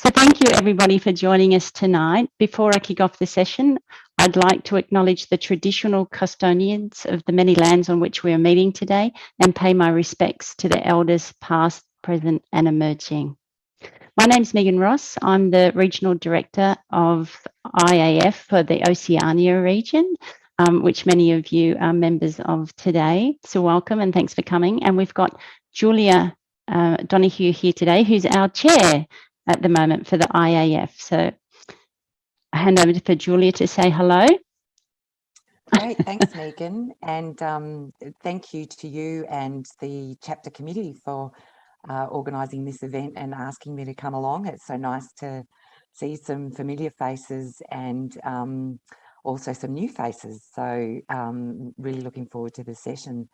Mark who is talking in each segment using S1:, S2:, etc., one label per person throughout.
S1: So thank you everybody for joining us tonight. Before I kick off the session, I'd like to acknowledge the traditional custodians of the many lands on which we are meeting today and pay my respects to the elders past, present and emerging. My name's Megan Ross. I'm the Regional Director of IAF for the Oceania region, which many of you are members of today. So welcome and thanks for coming. And we've got Julia Donohue here today, who's our chair at the moment for the IAF. So I hand over for Julia to say hello.
S2: Great, thanks Megan, and thank you to you and the chapter committee for organising this event and asking me to come along. It's so nice to see some familiar faces and also some new faces, so really looking forward to the session.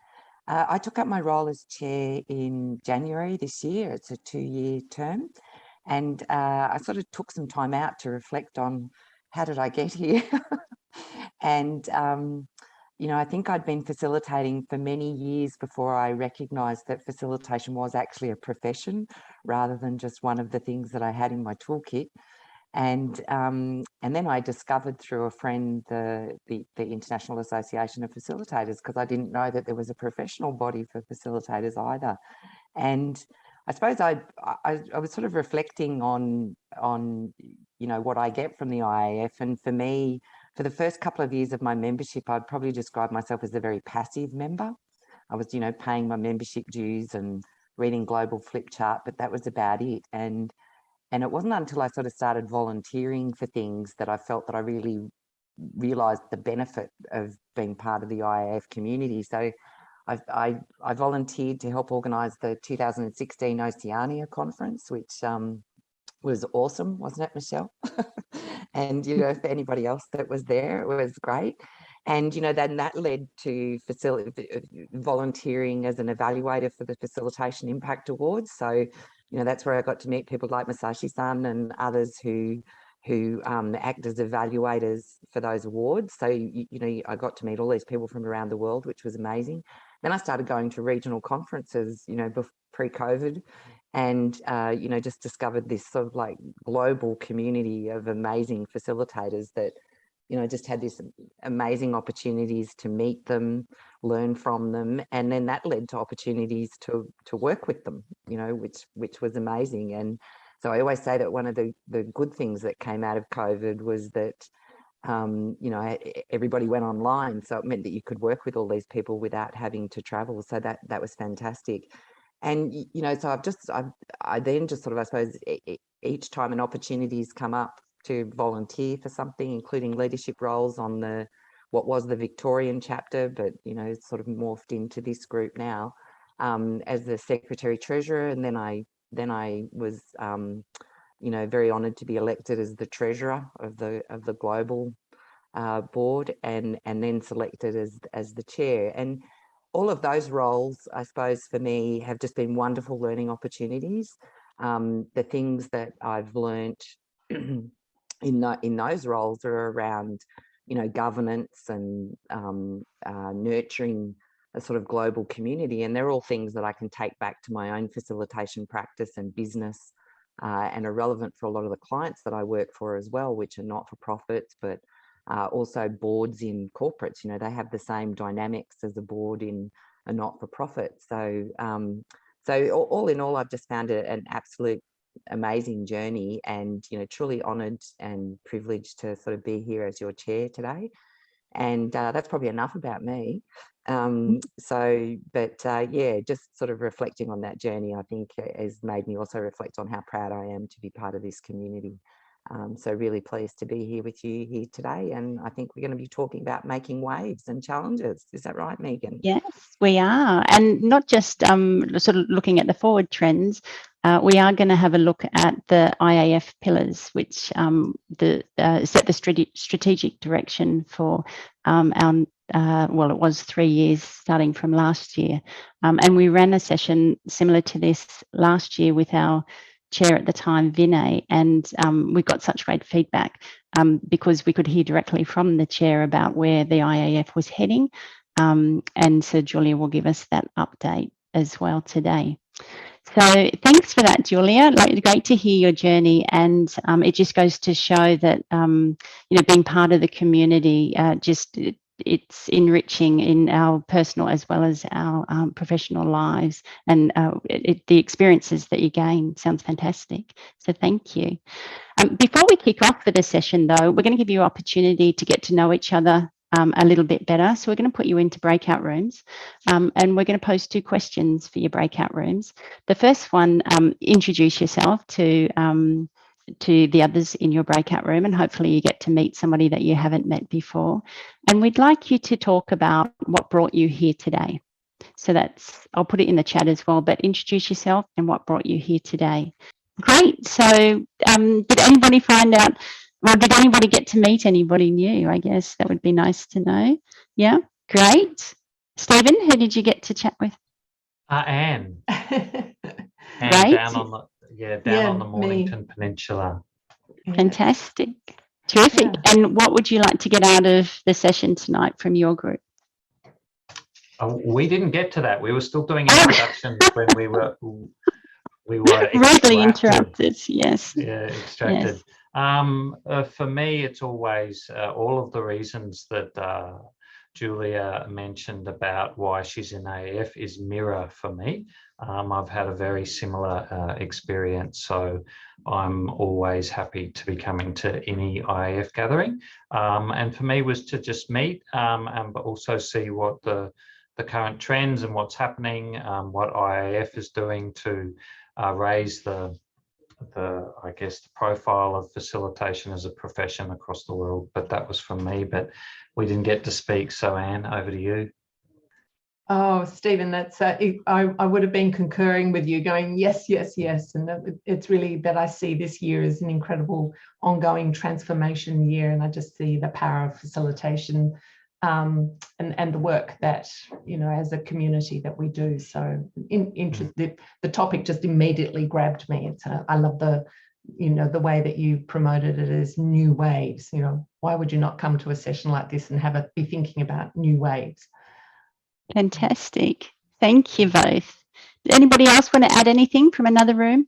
S2: I took up my role as chair in January this year. It's a 2-year term, and I sort of took some time out to reflect on how did I get here. And you know, I think I'd been facilitating for many years before I recognised that facilitation was actually a profession rather than just one of the things that I had in my toolkit. And then I discovered through a friend the International Association of Facilitators, because I didn't know that there was a professional body for facilitators either. And I suppose I was sort of reflecting on you know what I get from the IAF, and for me, for the first couple of years of my membership, I'd probably describe myself as a very passive member. I was, you know, paying my membership dues and reading Global Flip Chart, but that was about it. And it wasn't until I sort of started volunteering for things that I felt that I really realised the benefit of being part of the IAF community. So I volunteered to help organise the 2016 Oceania Conference, which was awesome, wasn't it, Michelle? And, you know, for anybody else that was there, it was great. And, you know, then that led to volunteering as an evaluator for the Facilitation Impact Awards. So, you know, that's where I got to meet people like Masashi-san and others who act as evaluators for those awards. So, you know, I got to meet all these people from around the world, which was amazing. Then I started going to regional conferences, you know, pre-COVID, and you know, just discovered this sort of like global community of amazing facilitators that, you know, just had these amazing opportunities to meet them, learn from them, and then that led to opportunities to work with them, you know, which was amazing. And so I always say that one of the good things that came out of COVID was that you know, everybody went online, so it meant that you could work with all these people without having to travel. So that was fantastic. And, you know, so I then just sort of, I suppose, each time an opportunities come up to volunteer for something, including leadership roles on what was the Victorian chapter, but, you know, it's sort of morphed into this group now, as the Secretary Treasurer. And then I was, you know, very honoured to be elected as the Treasurer of the global board, and then selected as the chair. And all of those roles, I suppose, for me, have just been wonderful learning opportunities. The things that I've learnt in those roles are around, you know, governance and nurturing a sort of global community. And they're all things that I can take back to my own facilitation practice and business, and are relevant for a lot of the clients that I work for as well, which are not-for-profits, but also boards in corporates. You know, they have the same dynamics as a board in a not-for-profit. So so all in all, I've just found it an absolute amazing journey, and, you know, truly honoured and privileged to sort of be here as your chair today. And that's probably enough about me. So, but yeah, just sort of reflecting on that journey, I think has made me also reflect on how proud I am to be part of this community. So really pleased to be here with you here today. And I think we're going to be talking about making waves and challenges. Is that right, Megan?
S1: Yes, we are. And not just sort of looking at the forward trends, we are going to have a look at the IAF pillars, which set the strategic direction for our, well, it was 3 years starting from last year. And we ran a session similar to this last year with our chair at the time, Vinay, and we got such great feedback because we could hear directly from the chair about where the IAF was heading. And so Julia will give us that update as well today. So thanks for that, Julia. Like, great to hear your journey, and it just goes to show that being part of the community it's enriching in our personal as well as our professional lives, and the experiences that you gain sounds fantastic. So thank you. Before we kick off for the session, though, we're going to give you an opportunity to get to know each other a little bit better. So we're going to put you into breakout rooms, and we're going to pose 2 questions for your breakout rooms. The first one, introduce yourself to the others in your breakout room, and hopefully you get to meet somebody that you haven't met before. And we'd like you to talk about what brought you here today. So I'll put it in the chat as well, but introduce yourself and what brought you here today. Great. So did anybody find out, well, did anybody get to meet anybody new? I guess that would be nice to know. Yeah, great. Stephen, who did you get to chat with?
S3: Anne.
S1: Great.
S3: Down on the Mornington Peninsula.
S1: Fantastic. Terrific. Yeah. And what would you like to get out of the session tonight from your group?
S3: We didn't get to that. We were still doing introductions when we were
S1: rudely interrupted. Yes.
S3: Yeah, extracted. Yes. For me, it's always all of the reasons that Julia mentioned about why she's in IAF is mirror for me. I've had a very similar experience, so I'm always happy to be coming to any IAF gathering. And for me was to just meet but also see what the current trends and what's happening, what IAF is doing to raise the profile of facilitation as a profession across the world. But that was from me, but we didn't get to speak. So Anne, over to you.
S4: Oh, Stephen, that's I would have been concurring with you, going yes, yes, yes. And it's really that I see this year as an incredible ongoing transformation year, and I just see the power of facilitation and the work that, as a community that we do. So the topic just immediately grabbed me. I love the way that you promoted it as new waves. Why would you not come to a session like this and be thinking about new waves?
S1: Fantastic. Thank you both. Anybody else want to add anything from another room?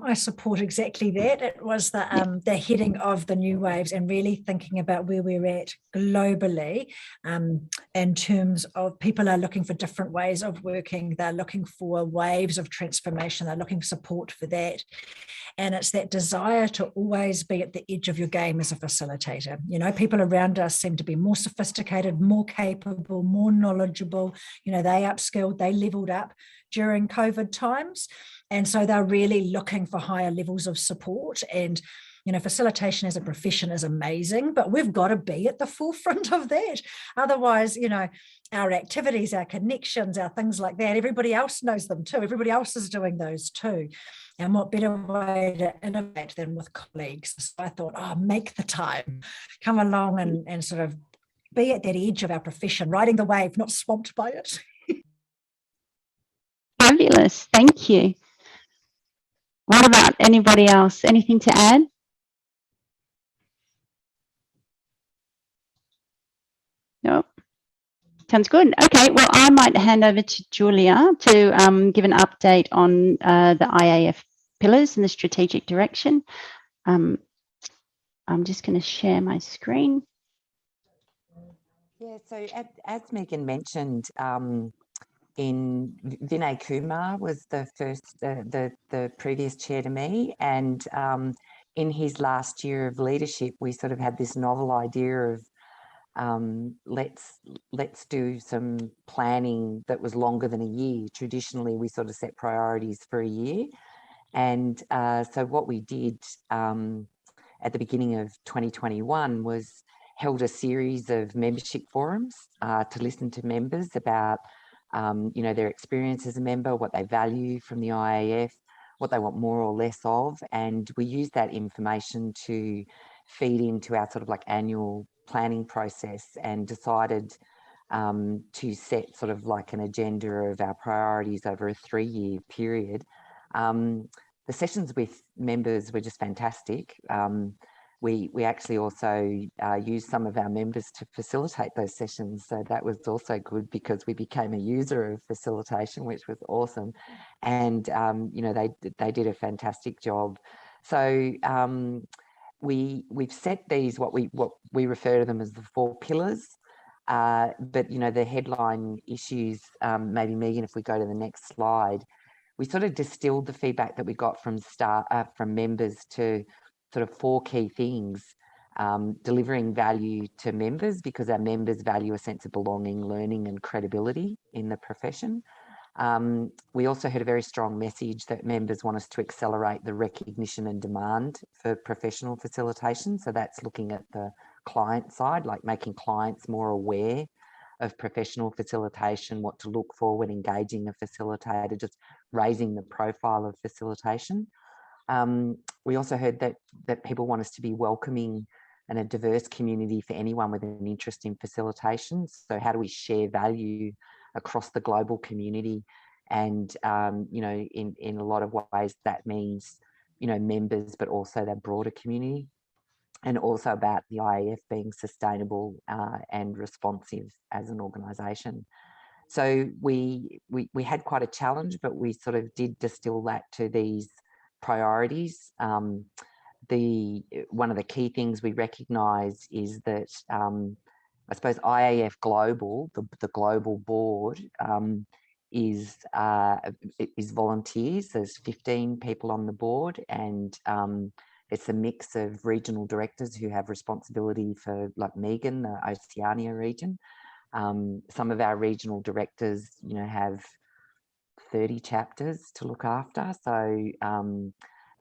S5: I support exactly that. It was the heading of the new waves and really thinking about where we're at globally in terms of people are looking for different ways of working. They're looking for waves of transformation. They're looking for support for that. And it's that desire to always be at the edge of your game as a facilitator. People around us seem to be more sophisticated, more capable, more knowledgeable. They upskilled, they leveled up during COVID times. And so they're really looking for higher levels of support. And, facilitation as a profession is amazing, but we've got to be at the forefront of that. Otherwise, our activities, our connections, our things like that, everybody else knows them too. Everybody else is doing those too. And what better way to innovate than with colleagues? So I thought, make the time, come along and sort of be at that edge of our profession, riding the wave, not swamped by it.
S1: Fabulous. Thank you. What about anybody else? Anything to add? No. Sounds good. Okay, well, I might hand over to Julia to give an update on the IAF pillars and the strategic direction. I'm just going to share my screen.
S2: Yeah, so as Megan mentioned, Vinay Kumar was the first, the previous chair to me, and in his last year of leadership, we sort of had this novel idea of let's do some planning that was longer than a year. Traditionally, we sort of set priorities for a year, and so what we did at the beginning of 2021 was held a series of membership forums to listen to members about their experience as a member, what they value from the IAF, what they want more or less of, and we use that information to feed into our sort of like annual planning process, and decided to set sort of like an agenda of our priorities over a 3-year period. The sessions with members were just fantastic. we actually also used some of our members to facilitate those sessions. So that was also good because we became a user of facilitation, which was awesome. And, you know, they did a fantastic job. So we've set these, what we refer to them as the 4 pillars. But, you know, the headline issues, maybe Megan, if we go to the next slide, we sort of distilled the feedback that we got from members to sort of 4 key things. Delivering value to members, because our members value a sense of belonging, learning and credibility in the profession. We also heard a very strong message that members want us to accelerate the recognition and demand for professional facilitation. So that's looking at the client side, like making clients more aware of professional facilitation, what to look for when engaging a facilitator, just raising the profile of facilitation. We also heard that people want us to be welcoming and a diverse community for anyone with an interest in facilitation. So how do we share value across the global community? And, you know, in a lot of ways that means, you know, members, but also that broader community. And also about the IAF being sustainable and responsive as an organisation. So we had quite a challenge, but we sort of did distill that to these priorities. One of the key things we recognise is that I suppose IAF Global, the global board, is volunteers. There's 15 people on the board, and it's a mix of regional directors who have responsibility for, like Megan, the Oceania region. Some of our regional directors, you know, have 30 chapters to look after. So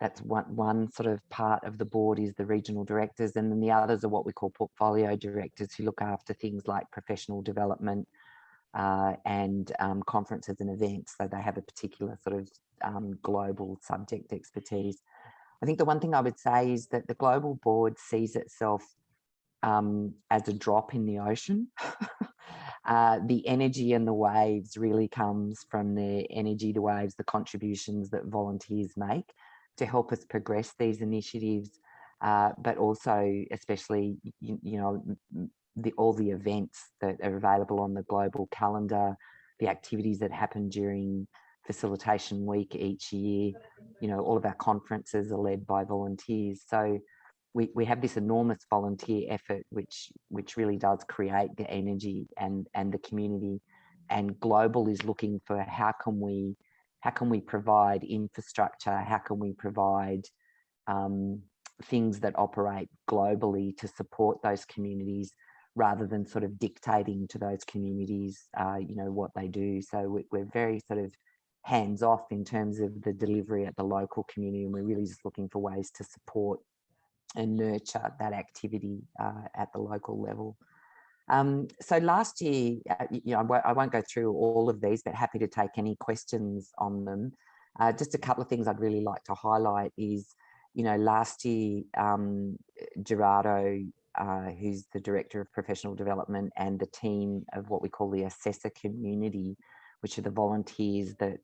S2: that's one sort of part of the board is the regional directors. And then the others are what we call portfolio directors, who look after things like professional development and conferences and events. So they have a particular sort of global subject expertise. I think the one thing I would say is that the global board sees itself as a drop in the ocean. The energy and the waves really comes from the energy, the waves, the contributions that volunteers make to help us progress these initiatives, but also especially, you know, all the events that are available on the global calendar, the activities that happen during Facilitation Week each year. You know, all of our conferences are led by volunteers. So we have this enormous volunteer effort, which really does create the energy and the community. And Global is looking for how can we provide infrastructure, how can we provide things that operate globally to support those communities, rather than sort of dictating to those communities, you know, what they do. So we're very sort of hands off in terms of the delivery at the local community, and we're really just looking for ways to support and nurture that activity at the local level. So last year, you know, I won't go through all of these, but happy to take any questions on them. Just a couple of things I'd really like to highlight is, you know, last year, Gerardo, who's the Director of Professional Development, and the team of what we call the assessor community, which are the volunteers that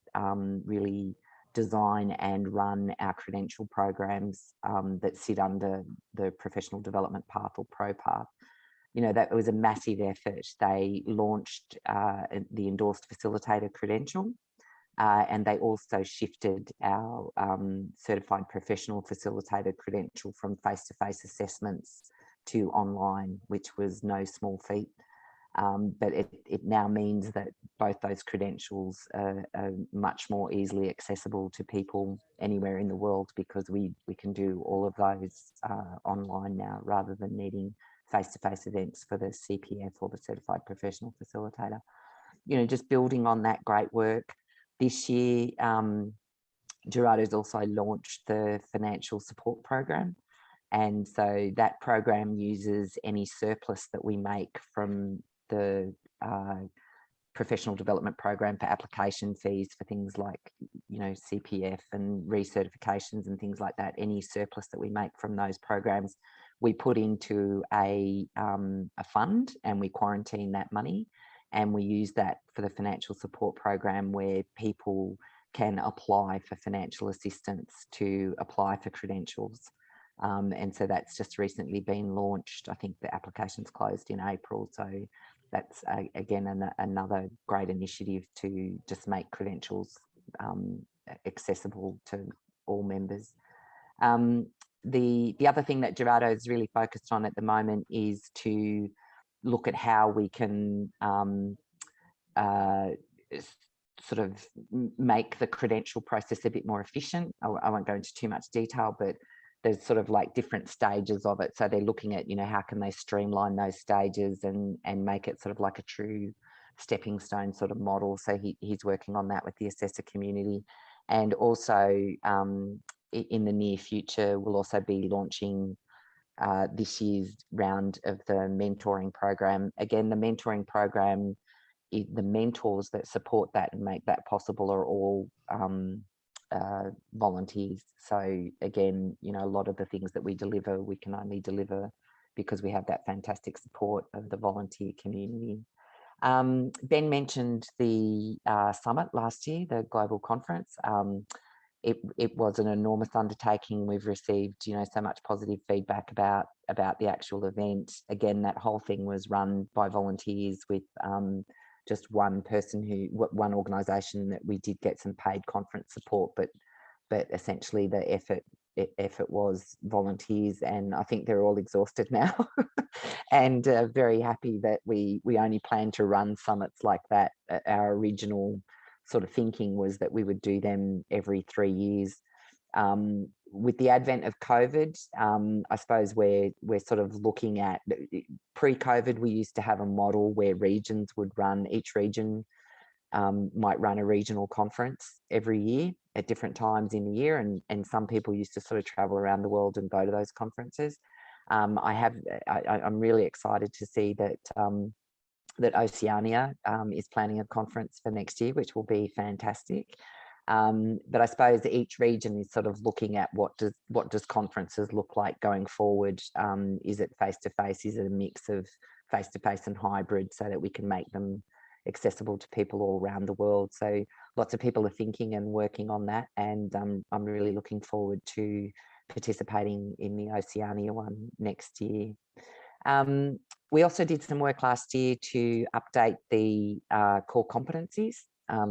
S2: really design and run our credential programs that sit under the Professional Development Path or ProPath. You know, that was a massive effort. They launched the endorsed facilitator credential, and they also shifted our certified professional facilitator credential from face-to-face assessments to online, which was no small feat. But it now means that both those credentials are much more easily accessible to people anywhere in the world, because we can do all of those online now, rather than needing face-to-face events for the CPF or the Certified Professional Facilitator. You know, just building on that great work, this year, Gerardo's also launched the financial support program. And so that program uses any surplus that we make from the professional development program for application fees for things like, you know, CPF and recertifications and things like that. Any surplus that we make from those programs, we put into a fund, and we quarantine that money, and we use that for the financial support program, where people can apply for financial assistance to apply for credentials. And so that's just recently been launched. I think the application's closed in April. So that's, again, another great initiative to just make credentials accessible to all members. The other thing that Gerardo is really focused on at the moment is to look at how we can sort of make the credential process a bit more efficient. I won't go into too much detail, but there's sort of like different stages of it. So they're looking at, how can they streamline those stages and make it sort of like a true stepping stone sort of model. So he's working on that with the assessor community. And also in the near future, we'll also be launching this year's round of the mentoring program. Again, the mentoring program, the mentors that support that and make that possible are all volunteers. So again, a lot of the things that we deliver, we can only deliver because we have that fantastic support of the volunteer community. Ben mentioned the summit last year, the global conference. It was an enormous undertaking. We've received, so much positive feedback about the actual event. Again, that whole thing was run by volunteers with just one person one organisation that we did get some paid conference support, but essentially the effort was volunteers, and I think they're all exhausted now and very happy that we only plan to run summits like that. Our original sort of thinking was that we would do them every 3 years. With the advent of COVID, I suppose we're sort of looking at, pre-COVID, we used to have a model where regions would run, each region might run a regional conference every year at different times in the year, and some people used to sort of travel around the world and go to those conferences. I'm really excited to see that that Oceania is planning a conference for next year, which will be fantastic. But I suppose each region is sort of looking at what does conferences look like going forward. Is it face-to-face? Is it a mix of face-to-face and hybrid, so that we can make them accessible to people all around the world? So lots of people are thinking and working on that, and I'm really looking forward to participating in the Oceania one next year. We also did some work last year to update the core competencies.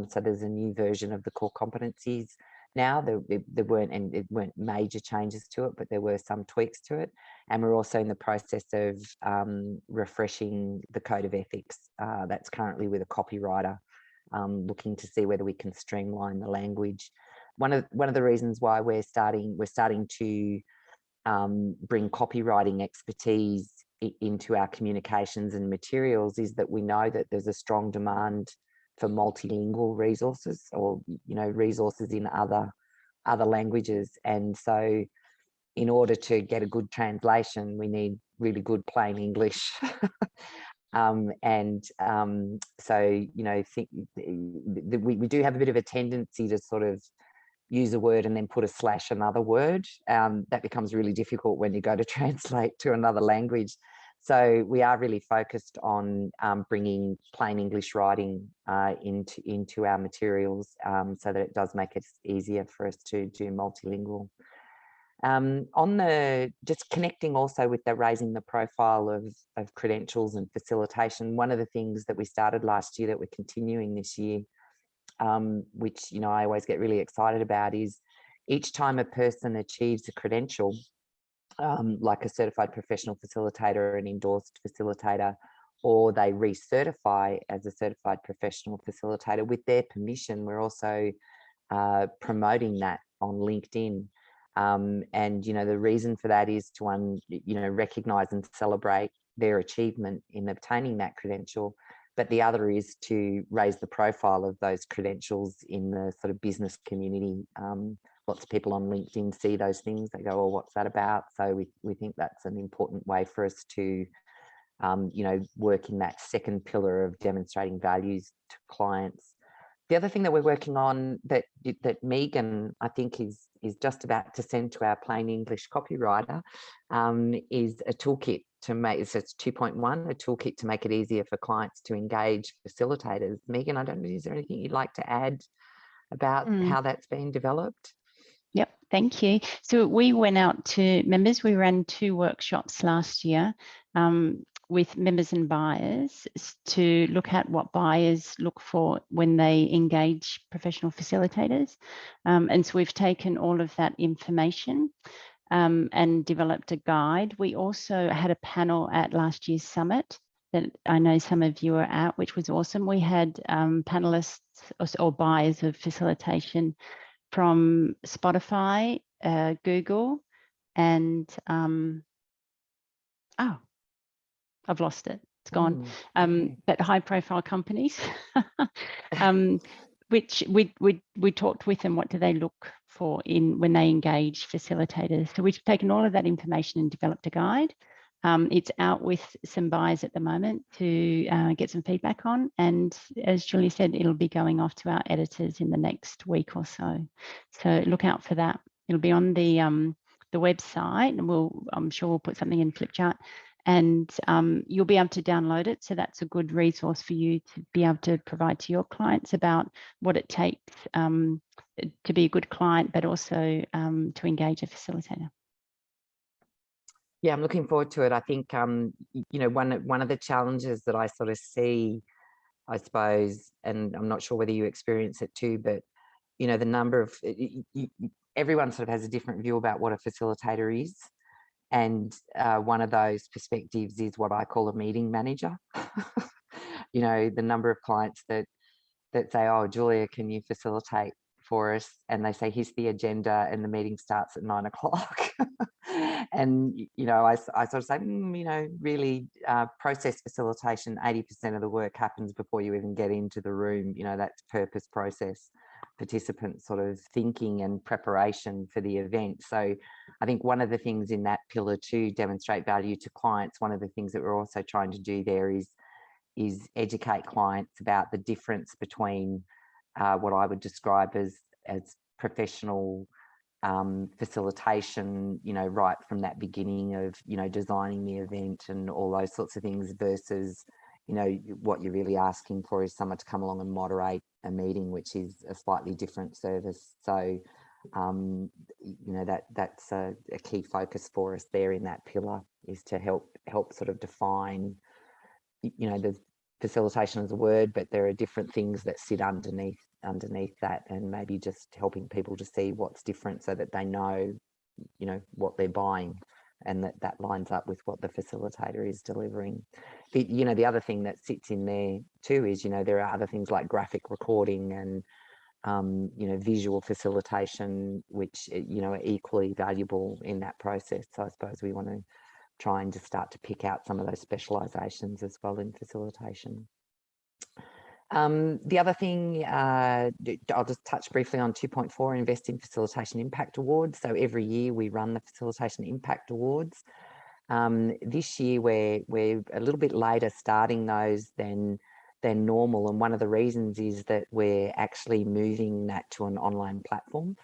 S2: So there's a new version of the core competencies now. There weren't major changes to it, but there were some tweaks to it. And we're also in the process of refreshing the code of ethics that's currently with a copywriter, looking to see whether we can streamline the language. One of the reasons why we're starting to bring copywriting expertise into our communications and materials is that we know that there's a strong demand for multilingual resources, or resources in other languages. And so in order to get a good translation, we need really good plain English. So we do have a bit of a tendency to sort of use a word and then put a / another word. That becomes really difficult when you go to translate to another language. So we are really focused on bringing plain English writing into our materials, so that it does make it easier for us to do multilingual. Just connecting also with the raising the profile of credentials and facilitation, one of the things that we started last year that we're continuing this year, which I always get really excited about, is each time a person achieves a credential, like a certified professional facilitator, an endorsed facilitator, or they recertify as a certified professional facilitator, with their permission, we're also promoting that on LinkedIn. And the reason for that is to recognize and celebrate their achievement in obtaining that credential, but the other is to raise the profile of those credentials in the sort of business community. Lots of people on LinkedIn see those things, they go, "Oh, what's that about?" So we think that's an important way for us to work in that second pillar of demonstrating values to clients. The other thing that we're working on that Megan, I think, is just about to send to our plain English copywriter, is a toolkit to make, so it's 2.1, a toolkit to make it easier for clients to engage facilitators. Megan, I don't know, is there anything you'd like to add about how that's been developed?
S1: Yep, thank you. So we went out to members. We ran 2 workshops last year with members and buyers to look at what buyers look for when they engage professional facilitators. And so we've taken all of that information and developed a guide. We also had a panel at last year's summit that I know some of you were at, which was awesome. We had panelists or buyers of facilitation from Spotify, Google, and oh, I've lost it. It's gone. But high-profile companies, which we talked with them. What do they look for when they engage facilitators? So we've taken all of that information and developed a guide. It's out with some buyers at the moment to get some feedback on. And as Julie said, it'll be going off to our editors in the next week or so. So look out for that. It'll be on the website, and I'm sure we'll put something in Flipchart, and you'll be able to download it. So that's a good resource for you to be able to provide to your clients about what it takes to be a good client, but also to engage a facilitator.
S2: Yeah, I'm looking forward to it. I think, you know, one of the challenges that I sort of see, I suppose, and I'm not sure whether you experience it too, but, you know, the number of, everyone sort of has a different view about what a facilitator is. And one of those perspectives is what I call a meeting manager. You know, the number of clients that say, oh, Julia, can you facilitate for us? And they say, here's the agenda, and the meeting starts at 9 o'clock. And, you know, I sort of say, you know, really process facilitation, 80% of the work happens before you even get into the room. You know, that's purpose, process, participant sort of thinking and preparation for the event. So I think one of the things in that pillar to demonstrate value to clients, one of the things that we're also trying to do there is educate clients about the difference between what I would describe as professional facilitation, you know, right from that beginning of, you know, designing the event and all those sorts of things versus, you know, what you're really asking for is someone to come along and moderate a meeting, which is a slightly different service. So, you know, that's a key focus for us there in that pillar, is to help sort of define, you know, the facilitation as a word, but there are different things that sit underneath that, and maybe just helping people to see what's different so that they know, you know, what they're buying, and that lines up with what the facilitator is delivering. You know, the other thing that sits in there too is, you know, there are other things like graphic recording and you know, visual facilitation, which, you know, are equally valuable in that process. So I suppose we want to try and just start to pick out some of those specializations as well in facilitation. The other thing, I'll just touch briefly on 2.4, Invest in Facilitation Impact Awards. So every year we run the Facilitation Impact Awards. This year we're a little bit later starting those than normal, and one of the reasons is that we're actually moving that to an online platform.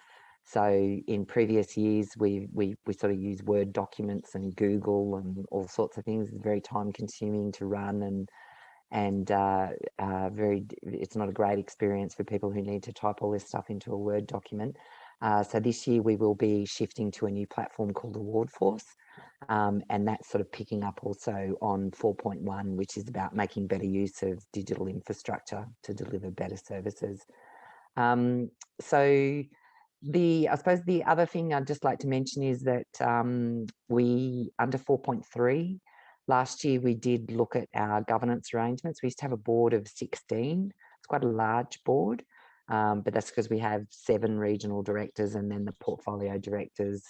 S2: So in previous years we sort of use Word documents and Google and all sorts of things. It's very time consuming to run, and it's not a great experience for people who need to type all this stuff into a Word document. So this year we will be shifting to a new platform called AwardForce, and that's sort of picking up also on 4.1, which is about making better use of digital infrastructure to deliver better services. So I suppose the other thing I'd just like to mention is that we, under 4.3, last year we did look at our governance arrangements. We used to have a board of 16. It's quite a large board, but that's because we have 7 regional directors and then the portfolio directors,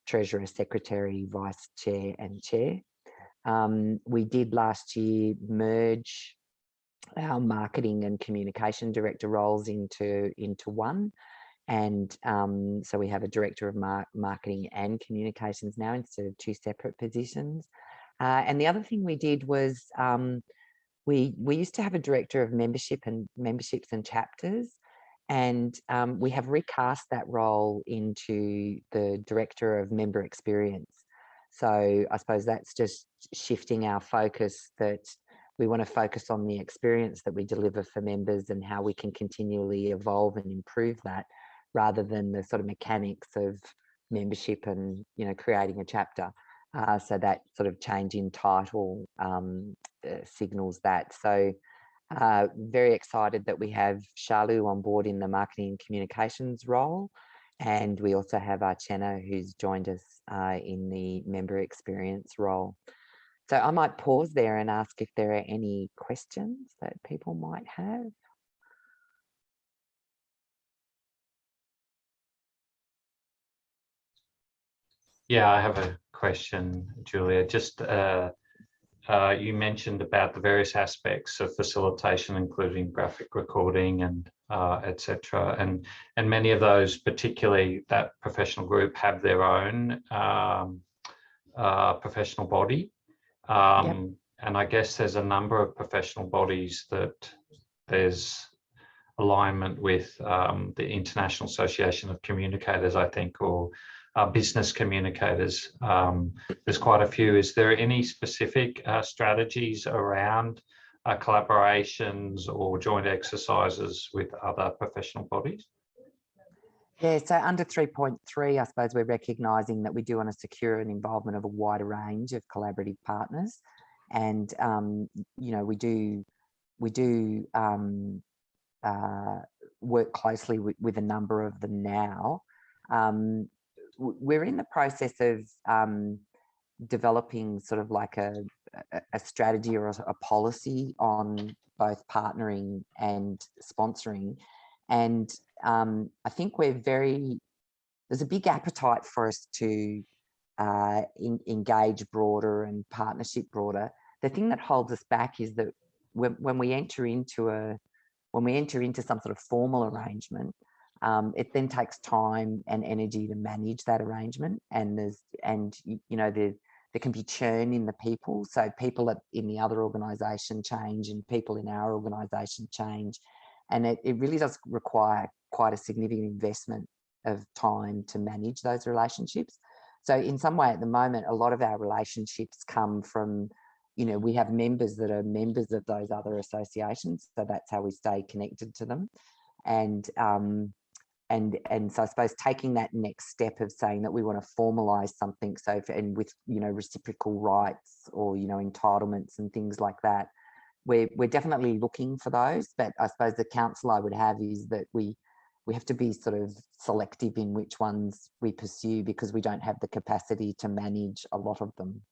S2: treasurer, secretary, vice chair and chair. We did last year merge our marketing and communication director roles into one. And so we have a director of marketing and communications now instead of 2 separate positions. And the other thing we did was we used to have a director of memberships and chapters, and we have recast that role into the director of member experience. So I suppose that's just shifting our focus, that we want to focus on the experience that we deliver for members and how we can continually evolve and improve that, rather than the sort of mechanics of membership and, you know, creating a chapter. So that sort of change in title signals that. So very excited that we have Shalu on board in the marketing and communications role. And we also have Archana, who's joined us in the member experience role. So I might pause there and ask if there are any questions that people might have.
S3: Yeah, I have a question, Julia. Just you mentioned about the various aspects of facilitation, including graphic recording and etc. And many of those, particularly that professional group, have their own professional body.
S2: Yep.
S3: And I guess there's a number of professional bodies that there's alignment with, the International Association of Communicators, I think, or business communicators. There's quite a few. Is there any specific strategies around collaborations or joint exercises with other professional bodies?
S2: Yeah, so under 3.3, I suppose we're recognising that we do want to secure an involvement of a wider range of collaborative partners, and you know, we do work closely with a number of them now. We're in the process of developing sort of like a strategy or a policy on both partnering and sponsoring. And I think there's a big appetite for us to engage broader and partnership broader. The thing that holds us back is that when we enter into some sort of formal arrangement, it then takes time and energy to manage that arrangement, and there can be churn in the people. So people in the other organisation change, and people in our organisation change, and it really does require quite a significant investment of time to manage those relationships. So in some way, at the moment, a lot of our relationships come from, you know, we have members that are members of those other associations, so that's how we stay connected to them. And so I suppose taking that next step of saying that we want to formalise something, and with, you know, reciprocal rights or, you know, entitlements and things like that, we're definitely looking for those. But I suppose the counsel I would have is that we have to be sort of selective in which ones we pursue, because we don't have the capacity to manage a lot of them.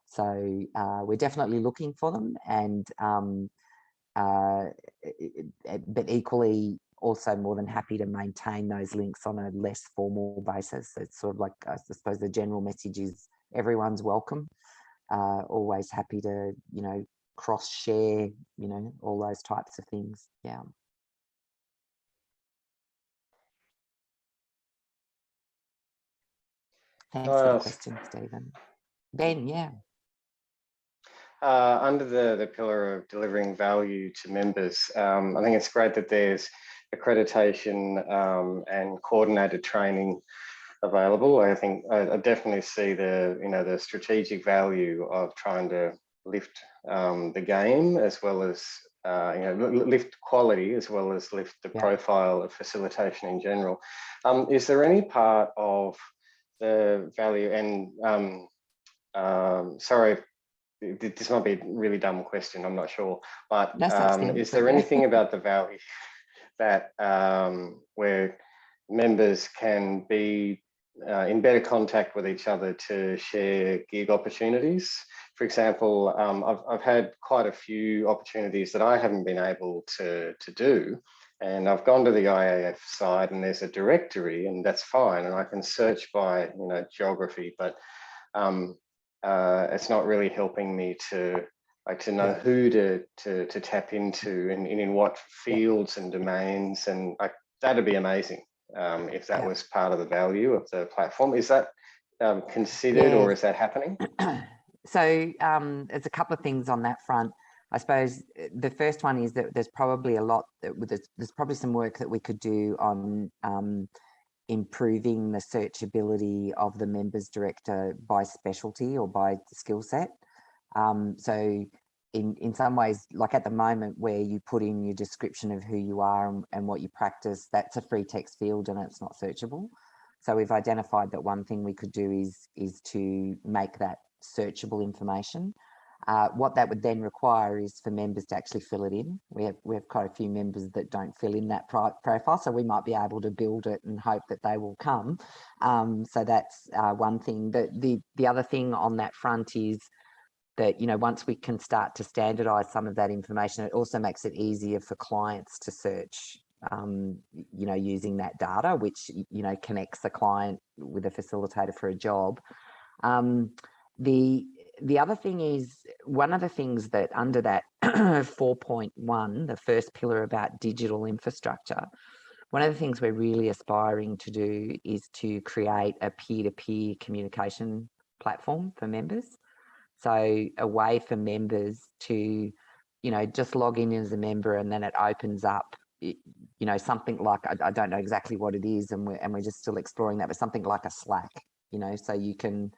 S2: So we're definitely looking for them, and but equally also more than happy to maintain those links on a less formal basis. It's sort of like, I suppose the general message is everyone's welcome. Always happy to, you know, cross share, you know, all those types of things. Yeah. Thanks for the question, Stephen. Ben, yeah.
S6: Under the pillar of delivering value to members, I think it's great that there's accreditation and coordinated training available. I think I definitely see the strategic value of trying to lift the game, as well as lift quality, as well as lift the profile of facilitation in general. Is there any part of the value, and sorry, this might be a really dumb question, I'm not sure, but is there anything about the value that where members can be in better contact with each other to share gig opportunities? For example, I've had quite a few opportunities that I haven't been able to do, and I've gone to the IAF side and there's a directory, and that's fine, and I can search by, you know, geography, but it's not really helping me to know who to tap into and in what fields and domains, and that'd be amazing if that was part of the value of the platform. Is that considered, or is that happening?
S2: So there's a couple of things on that front. I suppose the first one is that there's probably there's probably some work that we could do on improving the searchability of the members director by specialty or by skill set. So in some ways, like at the moment where you put in your description of who you are and what you practice, that's a free text field and it's not searchable. So we've identified that one thing we could do is to make that searchable information. What that would then require is for members to actually fill it in. We have quite a few members that don't fill in that profile, so we might be able to build it and hope that they will come. So that's one thing. The other thing on that front is that, you know, once we can start to standardize some of that information, it also makes it easier for clients to search, you know, using that data, which, you know, connects the client with a facilitator for a job. The other thing is, one of the things that under that 4.1, the first pillar about digital infrastructure, one of the things we're really aspiring to do is to create a peer-to-peer communication platform for members. So a way for members to, you know, just log in as a member and then it opens up, you know, something like, I don't know exactly what it is, and we're just still exploring that, but something like a Slack, you know, so you can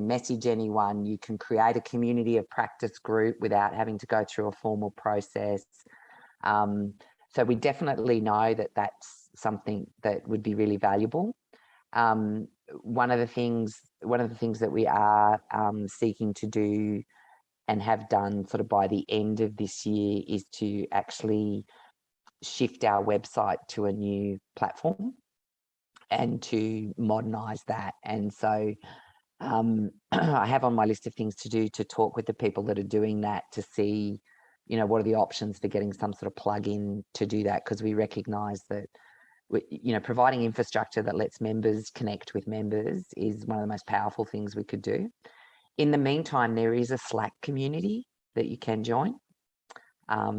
S2: message anyone, you can create a community of practice group without having to go through a formal process. So we definitely know that that's something that would be really valuable. One of the things that we are seeking to do and have done sort of by the end of this year is to actually shift our website to a new platform and to modernize that. And so I have on my list of things to do to talk with the people that are doing that to see, you know, what are the options for getting some sort of plug-in to do that, because we recognize that, you know, providing infrastructure that lets members connect with members is one of the most powerful things we could do. In the meantime, there is a Slack community that you can join. I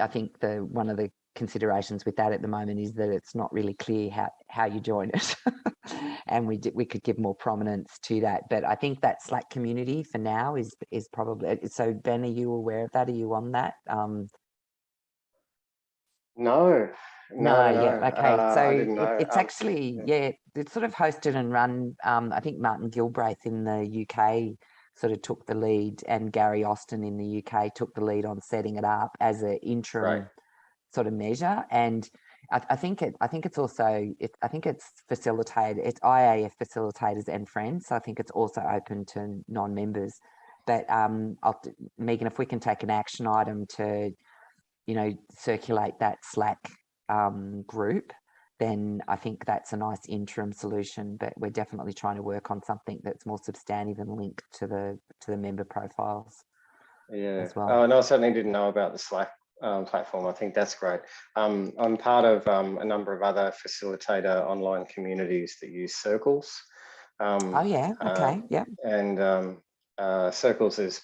S2: think one of the considerations with that at the moment is that it's not really clear how you join it, and we could give more prominence to that. But I think that Slack community for now is probably so. Ben, are you aware of that? Are you on that?
S6: No.
S2: Yeah, okay. So
S6: I didn't know.
S2: it's actually, yeah, it's sort of hosted and run. I think Martin Gilbraith in the UK sort of took the lead, and Gary Austin in the UK took the lead on setting it up as an interim sort of measure. And I think it's also, I think it's facilitated, it's IAF facilitators and friends. So I think it's also open to non-members. But Megan, if we can take an action item to, you know, circulate that Slack group, then I think that's a nice interim solution. But we're definitely trying to work on something that's more substantive and linked to the member profiles.
S6: Yeah.
S2: As well.
S6: Oh, no, I certainly didn't know about the Slack platform. I think that's great. I'm part of a number of other facilitator online communities that use Circles.
S2: Oh yeah. Okay. Yeah.
S6: And Circles is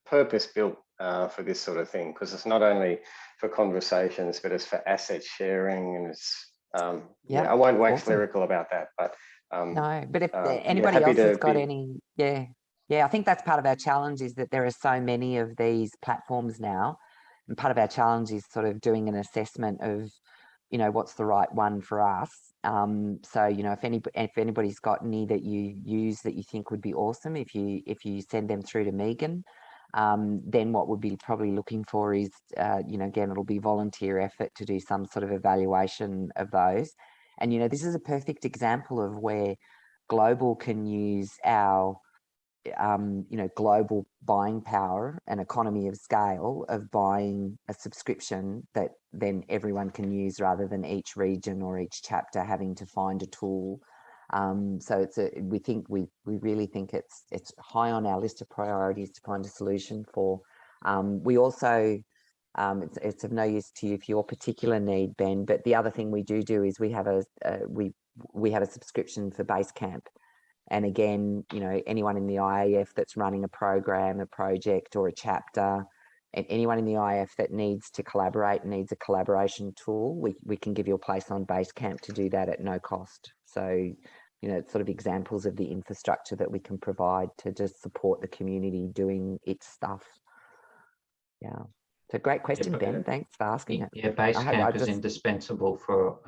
S6: purpose-built for this sort of thing, because it's not only for conversations, but it's for asset sharing, and it's I won't wax lyrical about that, but
S2: no. But if anybody else has got any, I think that's part of our challenge, is that there are so many of these platforms now, and part of our challenge is sort of doing an assessment of, you know, what's the right one for us. So, you know, if anybody's got any that you use that you think would be awesome, if you send them through to Megan. Then what we'll be probably looking for is, you know, again, it'll be volunteer effort to do some sort of evaluation of those. And, you know, this is a perfect example of where Global can use our, you know, global buying power and economy of scale of buying a subscription that then everyone can use, rather than each region or each chapter having to find a tool. So we really think it's high on our list of priorities to find a solution for. We also, it's of no use to you for your particular need, Ben, but the other thing we do is we have a subscription for Basecamp. And again, you know, anyone in the IAF that's running a program, a project, or a chapter, and anyone in the IAF that needs to collaborate, needs a collaboration tool, we can give you a place on Basecamp to do that at no cost. So, you know, it's sort of examples of the infrastructure that we can provide to just support the community doing its stuff. Yeah. So great question, Ben. Thanks for asking it.
S3: Yeah, Basecamp is indispensable for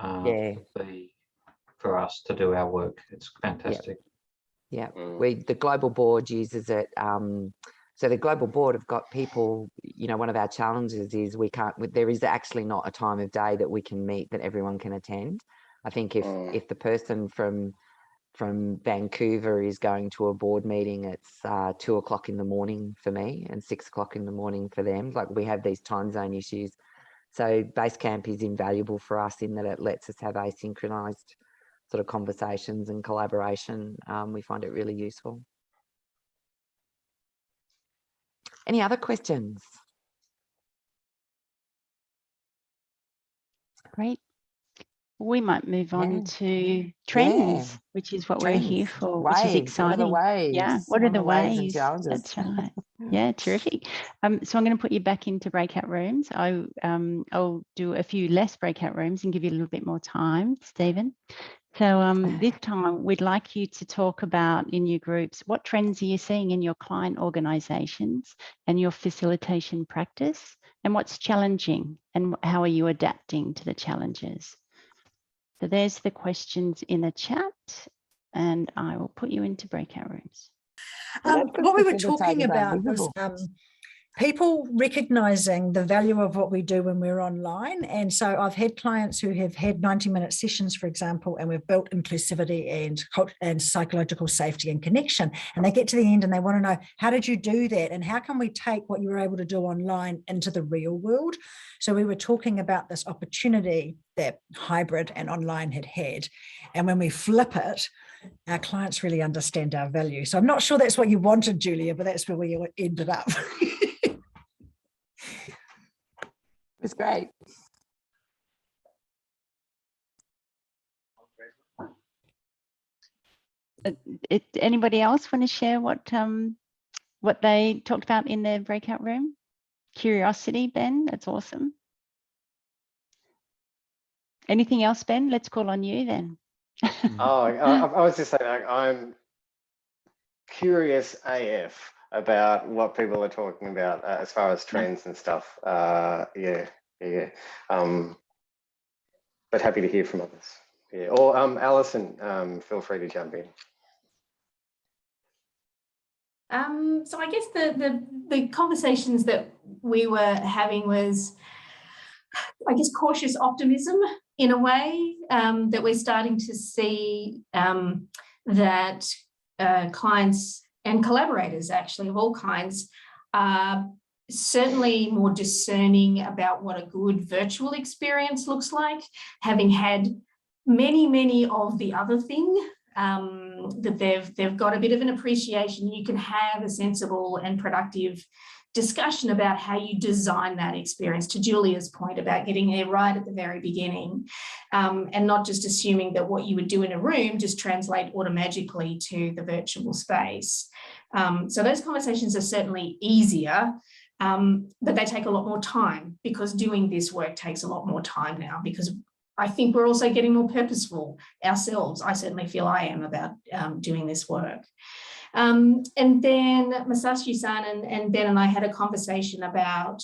S3: us to do our work. It's fantastic.
S2: Yeah, the global board uses it. So the global board have got people, you know, one of our challenges is there is actually not a time of day that we can meet that everyone can attend. I think if the person from Vancouver is going to a board meeting, it's 2 o'clock in the morning for me and 6 o'clock in the morning for them. Like, we have these time zone issues. So Basecamp is invaluable for us in that it lets us have asynchronized sort of conversations and collaboration. We find it really useful. Any other questions?
S1: Great. We might move on to trends, which is what we're here for, which is exciting.
S2: What are the waves?
S1: Yeah, what are the
S2: waves and
S1: waves?
S2: challenges?
S1: That's right. Yeah, terrific. So I'm going to put you back into breakout rooms. I'll do a few less breakout rooms and give you a little bit more time, Stephen. So this time we'd like you to talk about, in your groups, what trends are you seeing in your client organisations and your facilitation practice, and what's challenging, and how are you adapting to the challenges? So there's the questions in the chat, and I will put you into breakout rooms.
S5: What we were talking about was people recognising the value of what we do when we're online. And so I've had clients who have had 90-minute sessions, for example, and we've built inclusivity and psychological safety and connection. And they get to the end and they want to know, how did you do that? And how can we take what you were able to do online into the real world? So we were talking about this opportunity that hybrid and online had. And when we flip it, our clients really understand our value. So I'm not sure that's what you wanted, Julia, but that's where we ended up.
S2: It's great.
S1: Anybody else want to share what they talked about in their breakout room? Curiosity, Ben, that's awesome. Anything else, Ben? Let's call on you then.
S6: I was just saying, I'm curious AF about what people are talking about as far as trends and stuff. Yeah. But happy to hear from others. Yeah. Or Alison, feel free to jump in.
S7: So I guess the conversations that we were having was, I guess, cautious optimism in a way, that we're starting to see that clients and collaborators, actually, of all kinds, are certainly more discerning about what a good virtual experience looks like, having had many of the other thing, that they've got a bit of an appreciation. You can have a sensible and productive discussion about how you design that experience, to Julia's point about getting there right at the very beginning, and not just assuming that what you would do in a room just translate automatically to the virtual space. So those conversations are certainly easier, but they take a lot more time, because doing this work takes a lot more time now, because I think we're also getting more purposeful ourselves. I certainly feel I am about doing this work. And then Masashi-san and Ben and I had a conversation about,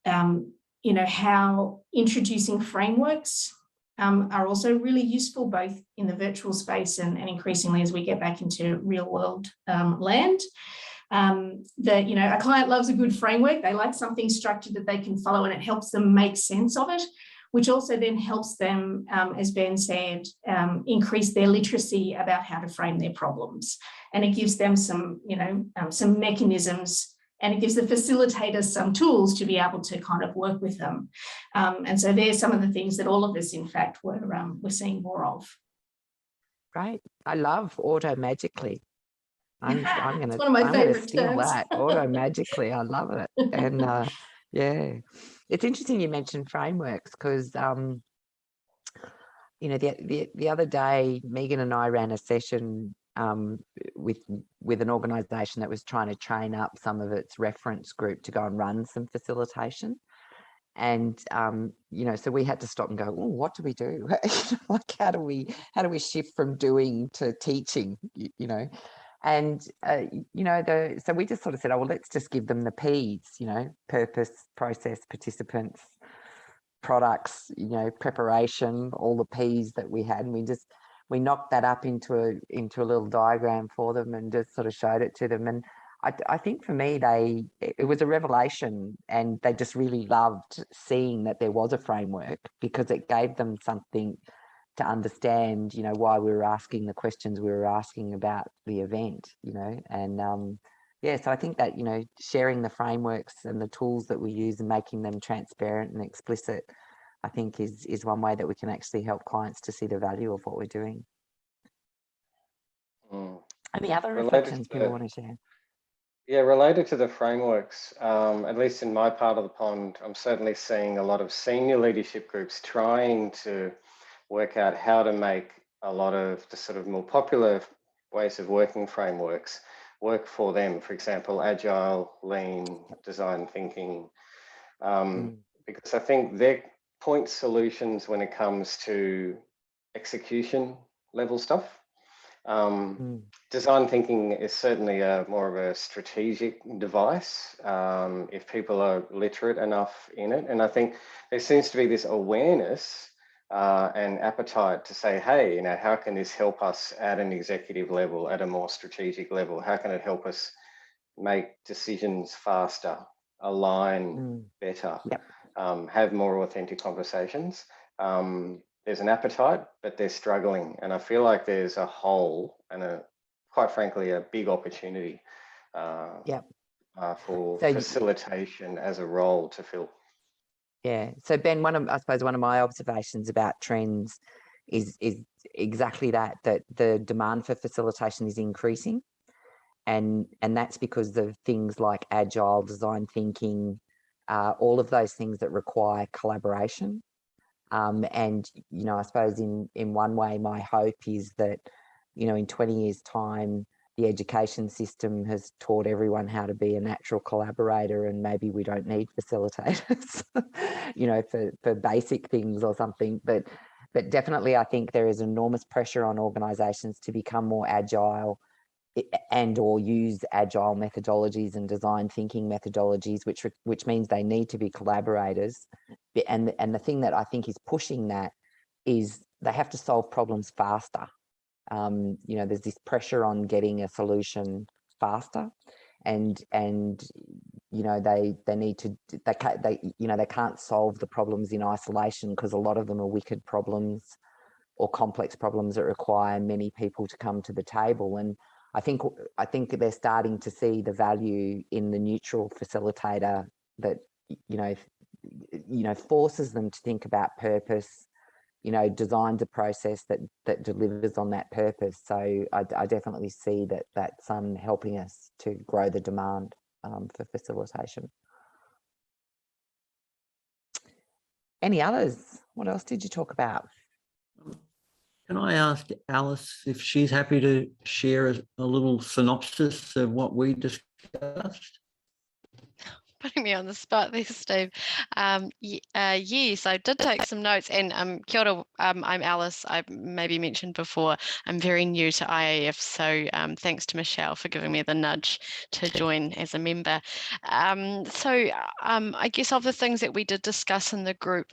S7: you know, how introducing frameworks are also really useful, both in the virtual space and increasingly as we get back into real world land. That, you know, a client loves a good framework. They like something structured that they can follow, and it helps them make sense of it, which also then helps them, as Ben said, increase their literacy about how to frame their problems. And it gives them some, you know, some mechanisms, and it gives the facilitators some tools to be able to kind of work with them. And so there's some of the things that all of us, in fact, we're seeing more of.
S2: Great. I love auto magically. I'm going to
S7: one of my favorite
S2: steal
S7: terms.
S2: that. Auto magically. I love it. And yeah, it's interesting you mentioned frameworks, because you know, the other day Megan and I ran a session with an organisation that was trying to train up some of its reference group to go and run some facilitation. And you know, so we had to stop and go, oh, what do we do? Like, how do we shift from doing to teaching, you know? And you know, so we just sort of said, oh, well, let's just give them the P's, you know, purpose, process, participants, products, you know, preparation, all the P's that we had. And we knocked that up into a little diagram for them and just sort of showed it to them. And I think for me, it was a revelation, and they just really loved seeing that there was a framework, because it gave them something to understand, you know, why we were asking the questions we were asking about the event, you know. And yeah, so I think that, you know, sharing the frameworks and the tools that we use and making them transparent and explicit, I think is one way that we can actually help clients to see the value of what we're doing. Any other reflections people want to share?
S6: Yeah, related to the frameworks, at least in my part of the pond, I'm certainly seeing a lot of senior leadership groups trying to work out how to make a lot of the sort of more popular ways of working frameworks work for them. For example, Agile, Lean, design thinking, because I think they're point solutions when it comes to execution level stuff. Design thinking is certainly more of a strategic device if people are literate enough in it. And I think there seems to be this awareness and appetite to say, hey, you know, how can this help us at an executive level, at a more strategic level? How can it help us make decisions faster, align better, have more authentic conversations? There's an appetite, but they're struggling. And I feel like there's a hole and quite frankly, a big opportunity for facilitation as a role to fill.
S2: Yeah. So Ben, I suppose one of my observations about trends is exactly that the demand for facilitation is increasing. And that's because of things like Agile, design thinking, all of those things that require collaboration. And, you know, I suppose in one way, my hope is that, you know, in 20 years' time, the education system has taught everyone how to be a natural collaborator, and maybe we don't need facilitators, you know, for basic things or something. But definitely, I think there is enormous pressure on organisations to become more agile and or use agile methodologies and design thinking methodologies, which means they need to be collaborators. And the thing that I think is pushing that is they have to solve problems faster. You know, there's this pressure on getting a solution faster, and you know, they can't solve the problems in isolation, because a lot of them are wicked problems or complex problems that require many people to come to the table. And I think they're starting to see the value in the neutral facilitator that, you know, forces them to think about purpose, you know, designs a process that delivers on that purpose. So I definitely see that that's helping us to grow the demand for facilitation. Any others? What else did you talk about?
S8: Can I ask Alice if she's happy to share a little synopsis of what we discussed?
S9: Putting me on the spot there, Steve. Yes, I did take some notes, and kia ora, I'm Alice. I maybe mentioned before, I'm very new to IAF, so thanks to Michelle for giving me the nudge to join as a member. I guess of the things that we did discuss in the group,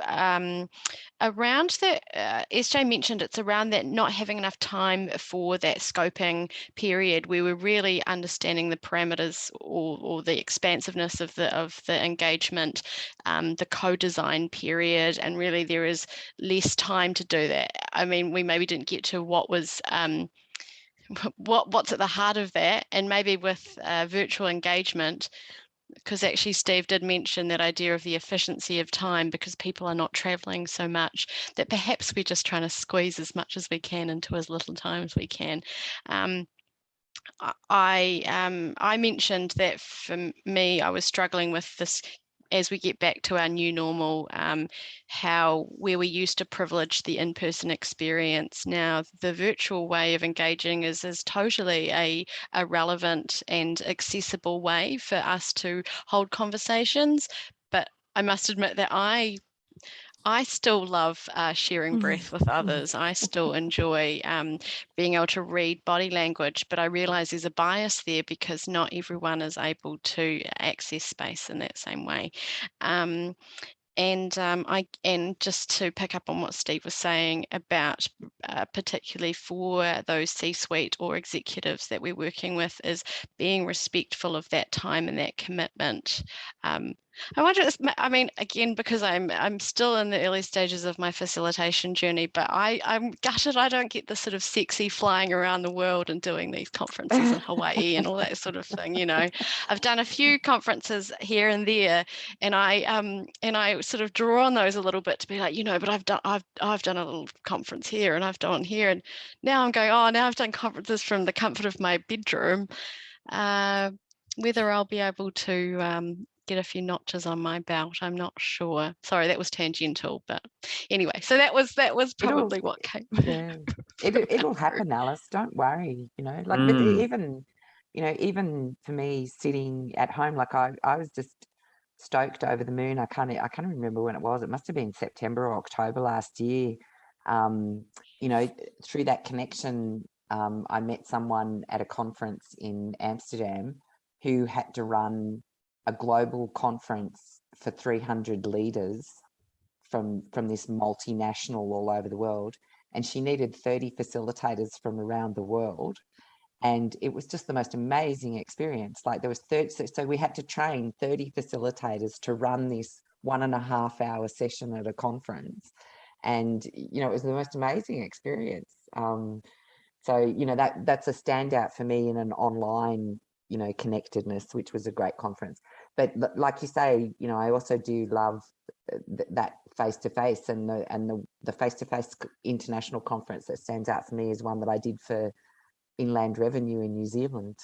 S9: around that, SJ mentioned it's around that not having enough time for that scoping period where we're really understanding the parameters or the expansiveness of the engagement, the co-design period, and really there is less time to do that. I mean, we maybe didn't get to what was what's at the heart of that, and maybe with virtual engagement, because actually Steve did mention that idea of the efficiency of time, because people are not traveling so much, that perhaps we're just trying to squeeze as much as we can into as little time as we can. I mentioned that for me, I was struggling with this as we get back to our new normal, where we used to privilege the in-person experience. Now, the virtual way of engaging is totally a relevant and accessible way for us to hold conversations. But I must admit that I still love sharing breath with others. I still enjoy being able to read body language, but I realize there's a bias there because not everyone is able to access space in that same way. And just to pick up on what Steve was saying about particularly for those C-suite or executives that we're working with, is being respectful of that time and that commitment. I wonder, I mean, again, because I'm still in the early stages of my facilitation journey, but I'm gutted I don't get the sort of sexy flying around the world and doing these conferences in Hawaii and all that sort of thing. You know, I've done a few conferences here and there, and I sort of draw on those a little bit to be like, you know, but I've done a little conference here and I've done here, and now I'm going, oh, now I've done conferences from the comfort of my bedroom. Whether I'll be able to get a few notches on my belt, I'm not sure. Sorry, that was tangential, but anyway, so that was probably what came.
S2: Yeah, it'll happen, Alice. Don't worry. You know, like but even, you know, even for me sitting at home, like I was just stoked over the moon. I can't remember when it was. It must have been September or October last year. You know, through that connection, I met someone at a conference in Amsterdam who had to run a global conference for 300 leaders from this multinational all over the world, and she needed 30 facilitators from around the world, and it was just the most amazing experience. Like there was 30, so we had to train 30 facilitators to run this 1.5 hour session at a conference, and you know, it was the most amazing experience. So you know, that's a standout for me in an online, you know, connectedness, which was a great conference. But like you say, you know, I also do love that face-to-face, and the face-to-face international conference that stands out for me is one that I did for Inland Revenue in New Zealand.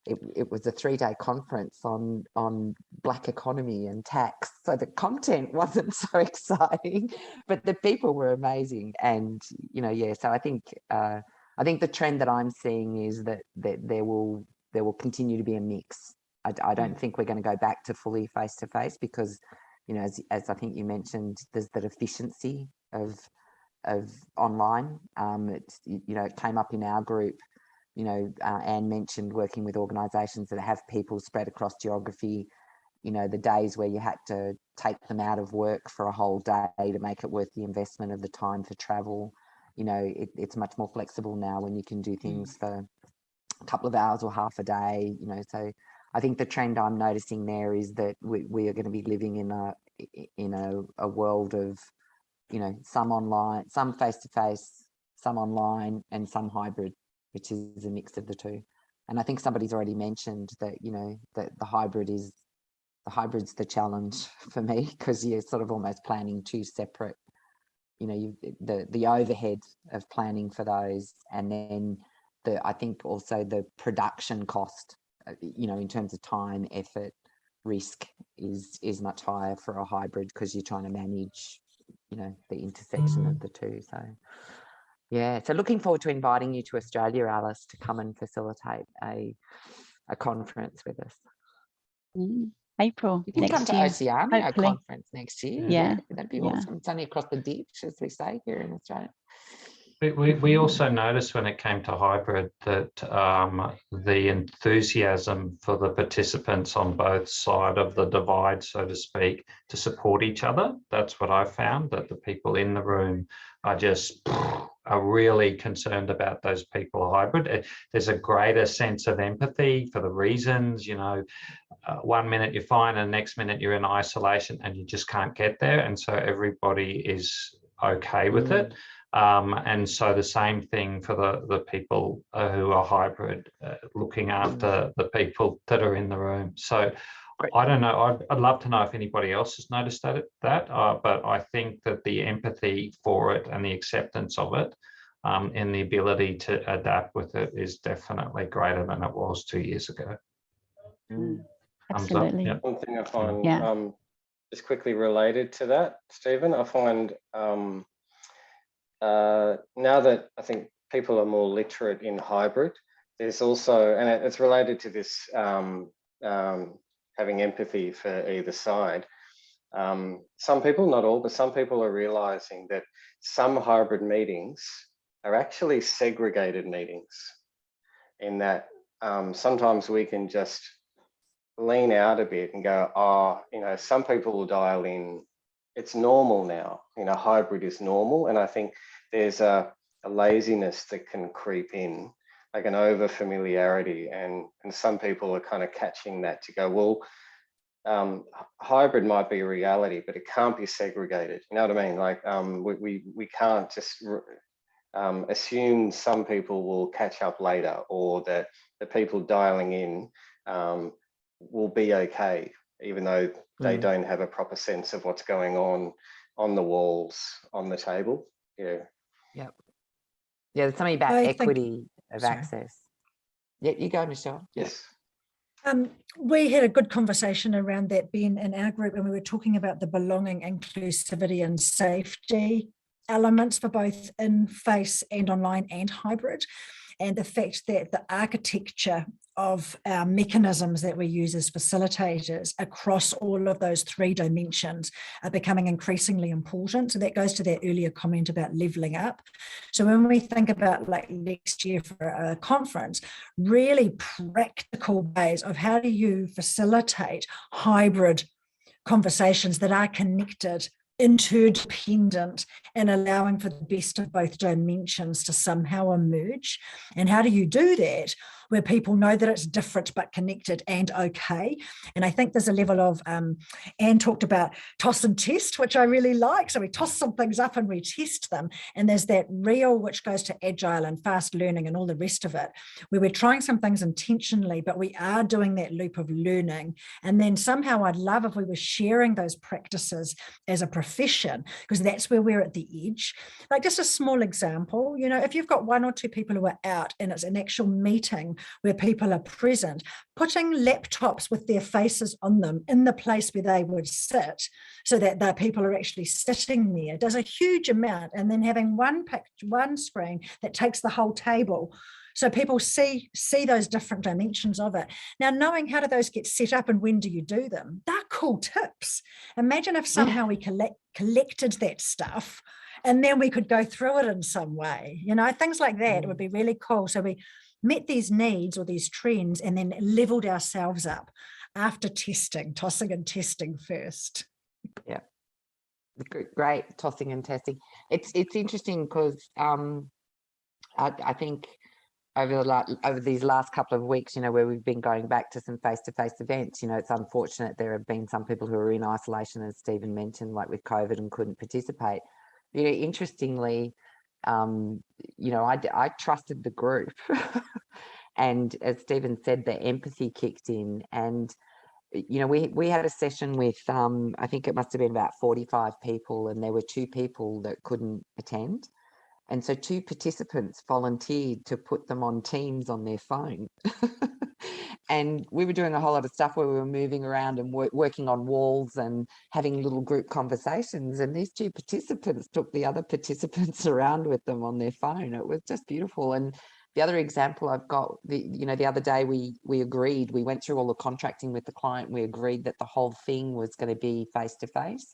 S2: It was a 3-day conference on Black economy and tax. So the content wasn't so exciting, but the people were amazing. And, you know, yeah, so I think the trend that I'm seeing is that there will continue to be a mix. I don't think we're going to go back to fully face-to-face because, you know, as I think you mentioned, there's that efficiency of online. It's, you know, it came up in our group. You know, Anne mentioned working with organisations that have people spread across geography. You know, the days where you had to take them out of work for a whole day to make it worth the investment of the time for travel. You know, it's much more flexible now when you can do things for a couple of hours or half a day. You know, so I think the trend I'm noticing there is that we are going to be living in a world of, you know, some online, some face-to-face, some online, and some hybrid, which is a mix of the two. And I think somebody's already mentioned that, you know, that the hybrid's the challenge for me, because you're sort of almost planning two separate, you know, the overhead of planning for those, and then I think also the production cost, you know, in terms of time, effort, risk is much higher for a hybrid because you're trying to manage, you know, the intersection of the two. So yeah, so looking forward to inviting you to Australia, Alice, to come and facilitate a conference with us.
S1: April
S2: You can
S1: next
S2: come to
S1: year,
S2: Oceania
S1: hopefully.
S2: conference next year.
S1: Yeah,
S2: That'd be awesome. It's only across the ditch, as we say here in Australia.
S3: We also noticed when it came to hybrid that the enthusiasm for the participants on both sides of the divide, so to speak, to support each other. That's what I found, that the people in the room are really concerned about those people hybrid. There's a greater sense of empathy for the reasons, you know, 1 minute you're fine and the next minute you're in isolation and you just can't get there. And so everybody is okay with it. And so the same thing for the people who are hybrid, looking after the people that are in the room. So I don't know, I'd love to know if anybody else has noticed that, but I think that the empathy for it and the acceptance of it and the ability to adapt with it is definitely greater than it was 2 years ago.
S1: Absolutely.
S3: Yeah.
S6: One thing I find just quickly related to that, Stephen, I find now that I think people are more literate in hybrid, there's also, and it's related to this having empathy for either side. Some people, not all, but some people are realizing that some hybrid meetings are actually segregated meetings, in that sometimes we can just lean out a bit and go, oh, you know, some people will dial in it's normal now. Hybrid is normal, and I think there's a laziness that can creep in, like an over familiarity, and some people are kind of catching that to go, well, hybrid might be a reality, but it can't be segregated. You know what I mean? Like we can't just assume some people will catch up later, or that the people dialing in will be okay, even though they don't have a proper sense of what's going on the walls, on the table. Yeah.
S2: Yep. Yeah, there's something about equity of access. Yeah, you go, Michelle.
S6: Yes.
S5: We had a good conversation around that, Ben, in our group, and we were talking about the belonging, inclusivity and safety elements for both in-face and online and hybrid, and the fact that the architecture of our mechanisms that we use as facilitators across all of those 3 dimensions are becoming increasingly important. So that goes to that earlier comment about leveling up. So when we think about like next year for a conference, really practical ways of how do you facilitate hybrid conversations that are connected, interdependent, and allowing for the best of both dimensions to somehow emerge. And how do you do that where people know that it's different but connected and okay? And I think there's a level of, Anne talked about toss and test, which I really like. So we toss some things up and we test them. And there's that real, which goes to agile and fast learning and all the rest of it, where we're trying some things intentionally, but we are doing that loop of learning. And then somehow I'd love if we were sharing those practices as a profession, because that's where we're at the edge. Like just a small example, if you've got 1 or 2 people who are out and it's an actual meeting where people are present, putting laptops with their faces on them in the place where they would sit so that the people are actually sitting there does a huge amount. And then having one screen that takes the whole table, so people see those different dimensions of it. Now, knowing how do those get set up and when do you do them? They're cool tips. Imagine if somehow we collected that stuff and then we could go through it in some way. Things like that would be really cool. So we met these needs or these trends and then leveled ourselves up after tossing and testing first.
S2: Yeah, great tossing and testing. It's interesting because I think over these last couple of weeks, where we've been going back to some face-to-face events, it's unfortunate there have been some people who are in isolation, as Stephen mentioned, like with COVID, and couldn't participate. Interestingly, I trusted the group and as Stephen said, the empathy kicked in, and we had a session with I think it must have been about 45 people, and there were 2 people that couldn't attend, and so 2 participants volunteered to put them on Teams on their phone. And we were doing a whole lot of stuff where we were moving around and working on walls and having little group conversations. And these 2 participants took the other participants around with them on their phone. It was just beautiful. And the other example I've got, the other day we agreed, we went through all the contracting with the client. We agreed that the whole thing was going to be face to face.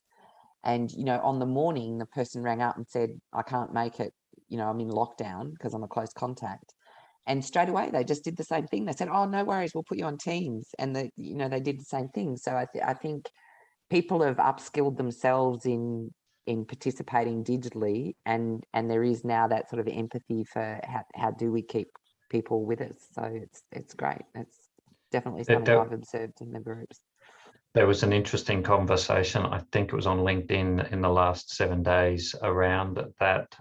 S2: And, on the morning, the person rang up and said, I can't make it. I'm in lockdown because I'm a close contact. And straight away, they just did the same thing. They said, oh, no worries, we'll put you on Teams. And they did the same thing. So I think people have upskilled themselves in participating digitally. And there is now that sort of empathy for how do we keep people with us. So it's great. It's definitely something I've observed in the groups.
S3: There was an interesting conversation, I think it was on LinkedIn in the last 7 days, around that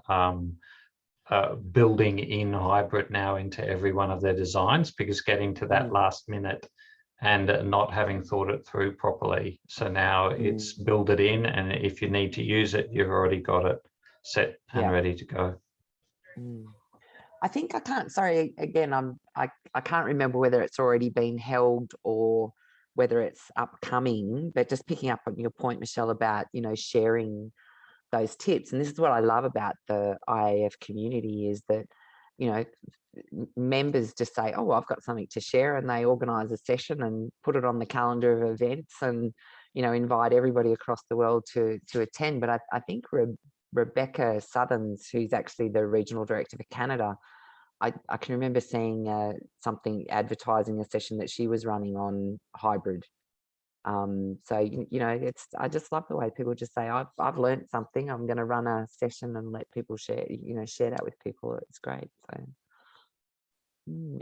S3: building in hybrid now into every one of their designs, because getting to that last minute and not having thought it through properly. So now it's build it in, and if you need to use it, you've already got it set and ready to go.
S2: I think I can't remember whether it's already been held or whether it's upcoming, but just picking up on your point, Michelle, about, sharing those tips. And this is what I love about the IAF community, is that, members just say, oh, I've got something to share, and they organise a session and put it on the calendar of events and, invite everybody across the world to attend. But I think Rebecca Southerns, who's actually the regional director for Canada, I can remember seeing something advertising a session that she was running on hybrid. So you know, I just love the way people just say, I've learned something, I'm going to run a session and let people share that with people. It's great. So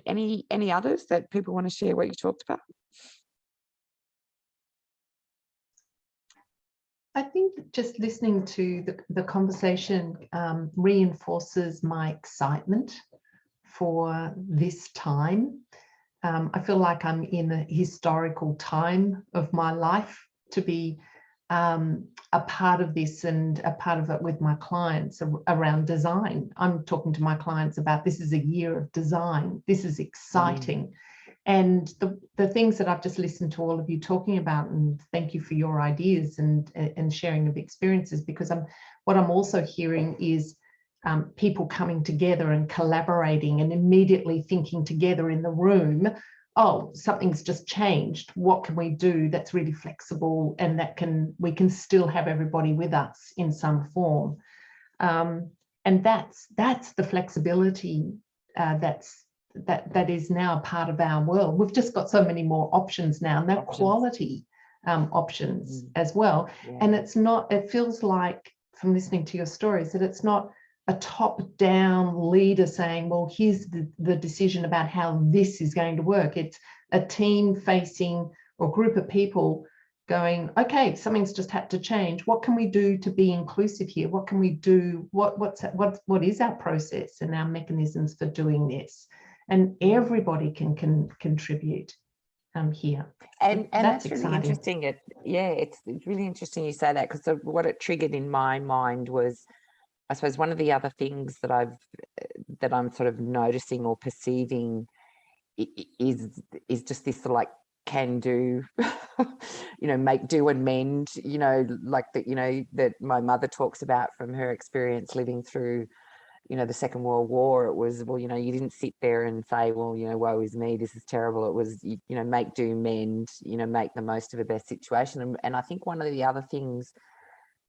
S2: any others that people want to share what you talked about?
S4: I think just listening to the conversation reinforces my excitement for this time. I feel like I'm in a historical time of my life to be a part of this, and a part of it with my clients around design. I'm talking to my clients about, this is a year of design. This is exciting. And the things that I've just listened to all of you talking about, and thank you for your ideas and sharing of experiences, because what I'm also hearing is people coming together and collaborating and immediately thinking together in the room, oh, something's just changed. What can we do that's really flexible and we can still have everybody with us in some form? And that's the flexibility that is now a part of our world. We've just got so many more options now, and they're quality options as well. Yeah. And it feels like, from listening to your stories, that it's not a top-down leader saying, well, here's the decision about how this is going to work. It's a team facing, or group of people going, okay, something's just had to change. What can we do to be inclusive here? What can we do? What is our process and our mechanisms for doing this? And everybody can contribute here.
S2: And that's really exciting. Interesting. It's really interesting you say that, because what it triggered in my mind was, I suppose, one of the other things that I'm sort of noticing or perceiving is just this sort of like can do, make do and mend, like that my mother talks about from her experience living through, the Second World War. It was, well, you didn't sit there and say, well, woe is me, this is terrible. It was, make do mend, make the most of the best situation. And I think one of the other things,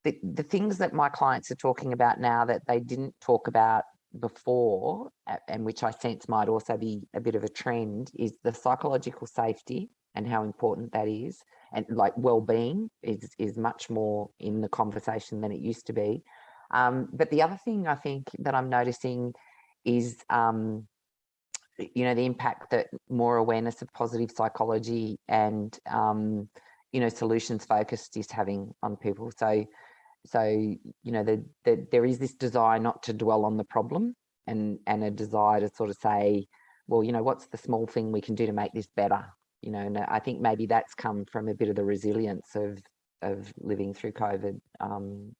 S2: the things that my clients are talking about now that they didn't talk about before, and which I sense might also be a bit of a trend, is the psychological safety and how important that is. And like well-being is much more in the conversation than it used to be. But the other thing I think that I'm noticing is, the impact that more awareness of positive psychology and, solutions focused is having on people. So there is this desire not to dwell on the problem, and a desire to sort of say, well, what's the small thing we can do to make this better? And I think maybe that's come from a bit of the resilience of living through COVID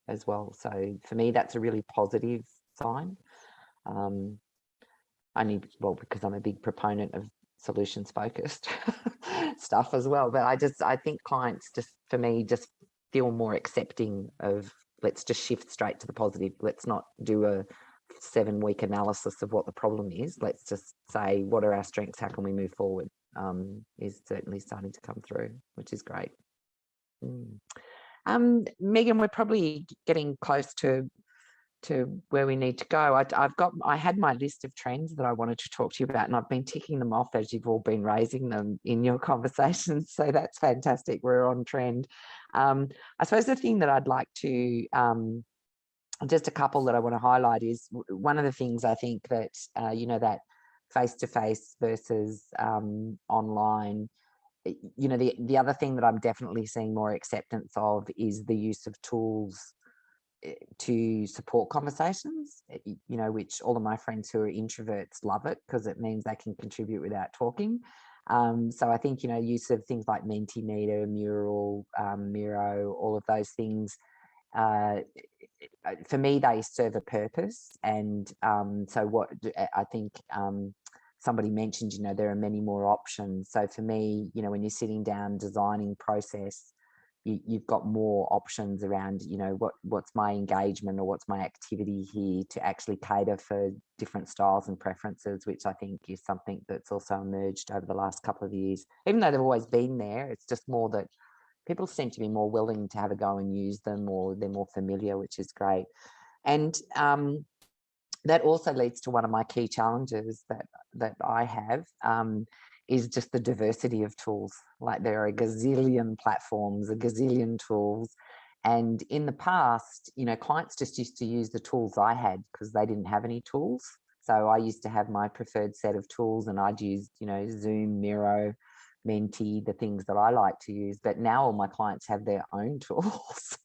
S2: as well. So for me, that's a really positive sign. Because I'm a big proponent of solutions focused stuff as well. But I think clients just feel more accepting of, let's just shift straight to the positive. Let's not do a 7-week analysis of what the problem is. Let's just say, what are our strengths? How can we move forward? Is certainly starting to come through, which is great. Megan, we're probably getting close to where we need to go. I had my list of trends that I wanted to talk to you about, and I've been ticking them off as you've all been raising them in your conversations. So that's fantastic. We're on trend. I suppose the thing that I'd like to, just a couple that I want to highlight is, one of the things I think that, that face-to-face versus online, the other thing that I'm definitely seeing more acceptance of is the use of tools to support conversations, which all of my friends who are introverts love it, because it means they can contribute without talking. So I think, use of things like Mentimeter, Mural, Miro, all of those things, for me, they serve a purpose. And so what I think somebody mentioned, there are many more options. So for me, when you're sitting down designing process, you've got more options around, what's my engagement or what's my activity here to actually cater for different styles and preferences, which I think is something that's also emerged over the last couple of years. Even though they've always been there, it's just more that people seem to be more willing to have a go and use them, or they're more familiar, which is great. And that also leads to one of my key challenges that I have, is just the diversity of tools. Like there are a gazillion platforms, a gazillion tools. And in the past, you know, clients just used to use the tools I had because they didn't have any tools. So I used to have my preferred set of tools, and I'd use, you know, Zoom, Miro, Menti, the things that I like to use. But now all my clients have their own tools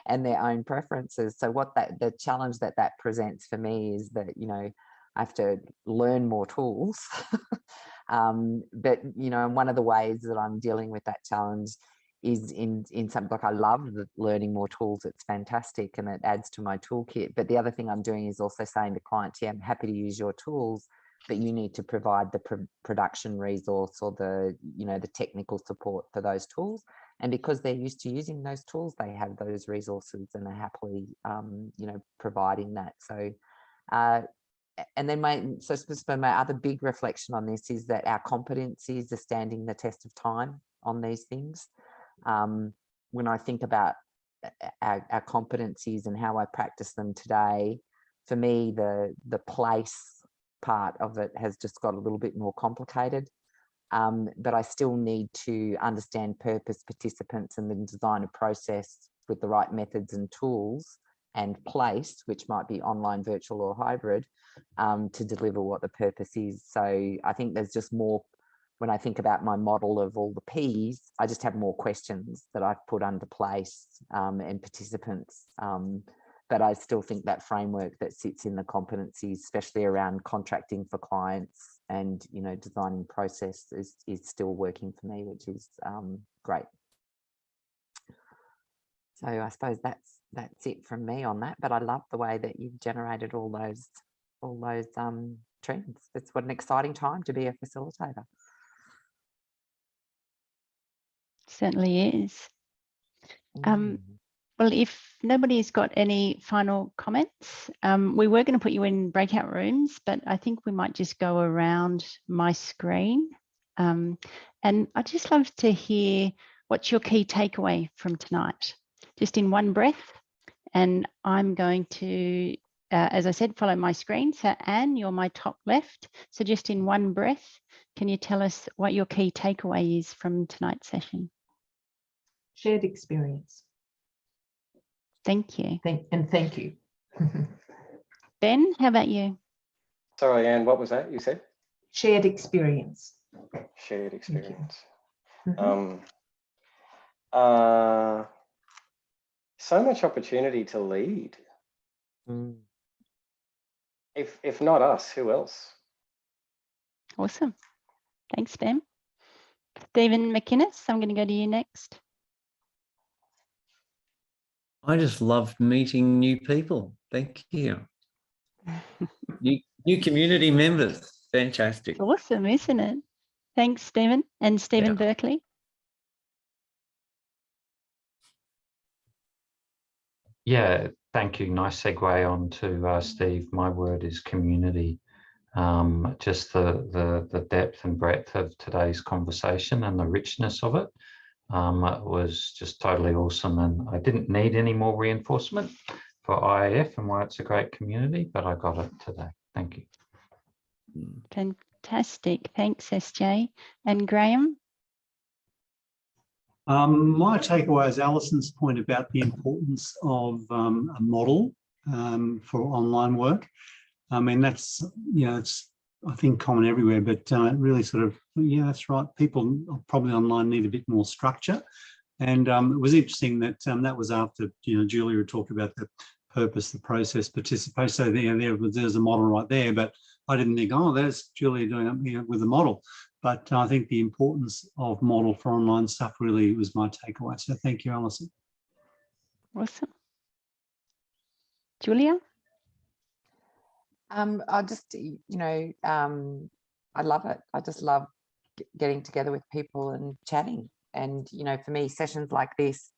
S2: and their own preferences. So the challenge that presents for me is that, you know, I have to learn more tools. But, you know, one of the ways that I'm dealing with that challenge is in something like, I love learning more tools. It's fantastic and it adds to my toolkit. But the other thing I'm doing is also saying to clients, yeah, I'm happy to use your tools, but you need to provide the production resource or the, you know, the technical support for those tools. And because they're used to using those tools, they have those resources and are happily, you know, providing that. So, and then my other big reflection on this is that our competencies are standing the test of time on these things. When I think about our competencies and how I practice them today, for me, the place part of it has just got a little bit more complicated. But I still need to understand purpose, participants, and then design a process with the right methods and tools and place, which might be online, virtual, or hybrid, to deliver what the purpose is. So I think there's just more. When I think about my model of all the P's, I just have more questions that I've put under place and participants. But I still think that framework that sits in the competencies, especially around contracting for clients and, you know, designing process is still working for me, which is great. So I suppose that's it from me on that. But I love the way that you've generated all those trends. It's what an exciting time to be a facilitator.
S1: Certainly is. Well, if nobody's got any final comments, we were going to put you in breakout rooms, but I think we might just go around my screen. And I'd just love to hear what's your key takeaway from tonight, just in one breath. And I'm going to, as I said, follow my screen. So Anne, you're my top left. So just in one breath, can you tell us what your key takeaway is from tonight's session?
S4: Shared experience.
S1: Thank you.
S4: Thank you.
S1: Ben, how about you?
S6: Sorry, Anne, what was that you said?
S4: Shared experience.
S6: Shared experience.
S4: Mm-hmm.
S6: So much opportunity to lead.
S2: Mm.
S6: If not us, who else?
S1: Awesome. Thanks, Ben. Stephen McInnes, I'm going to go to you next.
S8: I just loved meeting new people. Thank you. new community members. Fantastic.
S1: Awesome, isn't it? Thanks, Stephen. And Stephen Berkeley.
S3: Yeah, thank you. Nice segue on to Steve. My word is community. Just the depth and breadth of today's conversation and the richness of it was just totally awesome. And I didn't need any more reinforcement for IAF and why it's a great community, but I got it today. Thank you.
S1: Fantastic. Thanks, SJ. And Graham?
S10: My takeaway is Alison's point about the importance of a model for online work. I mean, that's, you know, it's, I think, common everywhere, but it really sort of, yeah, that's right. People probably online need a bit more structure. And it was interesting that that was after, you know, Julia had talked about the purpose, the process, participation. So there's a model right there, but I didn't think, oh, there's Julia doing it, you know, with the model. But I think the importance of model for online stuff really was my takeaway. So thank you, Alison.
S1: Awesome. Julia?
S2: I just, you know, I love it. I just love getting together with people and chatting. And, you know, for me, sessions like this,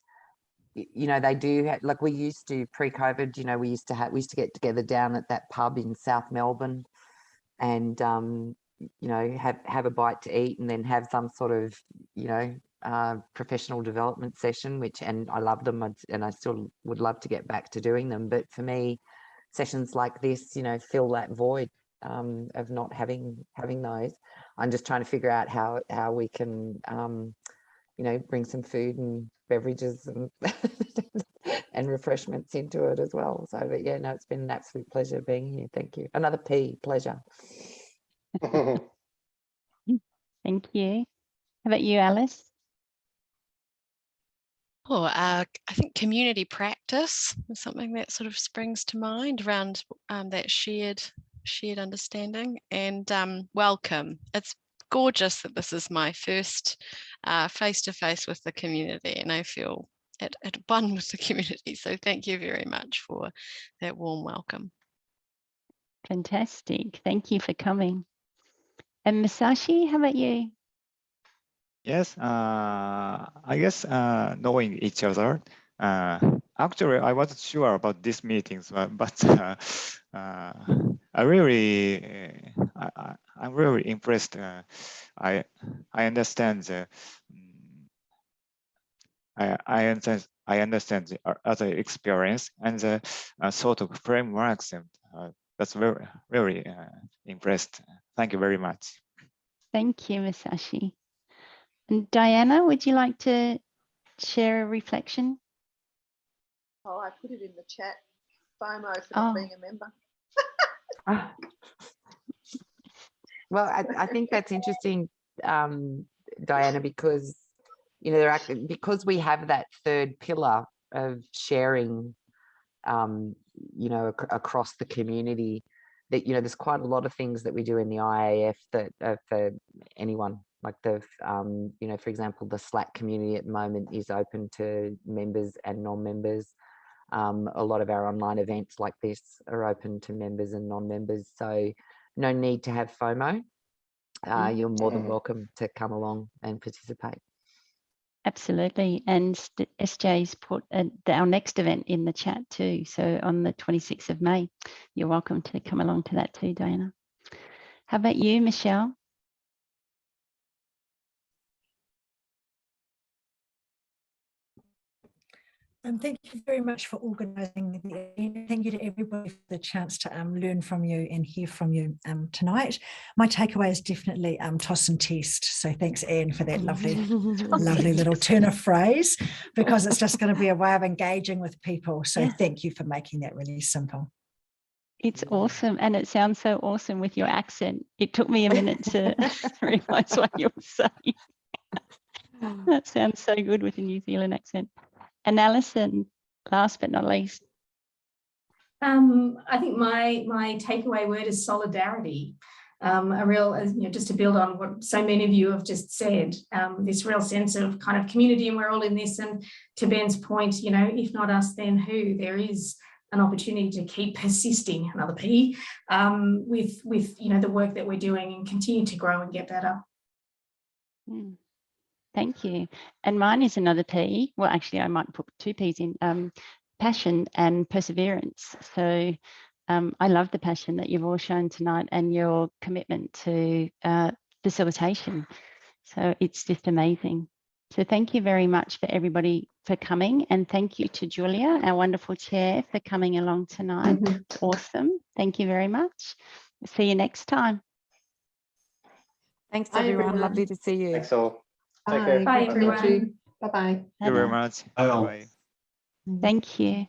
S2: you know, they do have, like we used to pre-COVID, you know, we used to get together down at that pub in South Melbourne and, you know, have a bite to eat and then have some sort of, you know, professional development session, and I love them and I still would love to get back to doing them. But for me, sessions like this, you know, fill that void of not having those. I'm just trying to figure out how we can bring some food and beverages and and refreshments into it as well. So, but yeah, no, it's been an absolute pleasure being here. Thank you. Another P, pleasure.
S1: Thank you. How about you, Alice?
S9: Oh, I think community practice is something that sort of springs to mind around that shared understanding, and welcome. It's gorgeous that this is my first face-to-face with the community, and I feel at one with the community. So thank you very much for that warm welcome.
S1: Fantastic. Thank you for coming. And Masashi, how about you?
S11: Yes, I guess knowing each other. Actually, I wasn't sure about these meetings, but I'm really impressed. I understand the I understand the other experience and the sort of frameworks, and that's very impressed. Thank you very much.
S1: Thank you, Masashi. And Diana, would you like to share a reflection?
S12: Oh, I put it in the chat. FOMO for not being a member.
S2: Well, I think that's interesting, Diana, because because we have that third pillar of sharing, across the community. That there's quite a lot of things that we do in the IAF that for anyone. Like for example, the Slack community at the moment is open to members and non-members. A lot of our online events like this are open to members and non-members. So no need to have FOMO. You're more than welcome to come along and participate.
S1: Absolutely. And SJ's put our next event in the chat too. So on the 26th of May, you're welcome to come along to that too, Diana. How about you, Michelle?
S5: Thank you very much for organising the event. Thank you to everybody for the chance to learn from you and hear from you tonight. My takeaway is definitely toss and test. So thanks, Anne, for that lovely little turn of phrase, because it's just going to be a way of engaging with people. So thank you for making that really simple.
S1: It's awesome. And it sounds so awesome with your accent. It took me a minute to realise what you were saying. That sounds so good with a New Zealand accent. And Alison, last but not least.
S7: I think my takeaway word is solidarity. A real, just to build on what so many of you have just said, this real sense of kind of community, and we're all in this. And to Ben's point, if not us, then who? There is an opportunity to keep persisting, another P, with the work that we're doing and continue to grow and get better.
S1: Thank you. And mine is another P. Well, actually, I might put two Ps in, passion and perseverance. So I love the passion that you've all shown tonight and your commitment to facilitation. So it's just amazing. So thank you very much for everybody for coming. And thank you to Julia, our wonderful chair, for coming along tonight. Awesome. Thank you very much. See you next time.
S2: Thanks, everyone. Lovely to see you.
S6: Thanks all.
S4: Bye.
S6: Take care.
S4: Bye, everyone. Bye-bye.
S11: Thank you very much. Bye-bye.
S1: Thank you.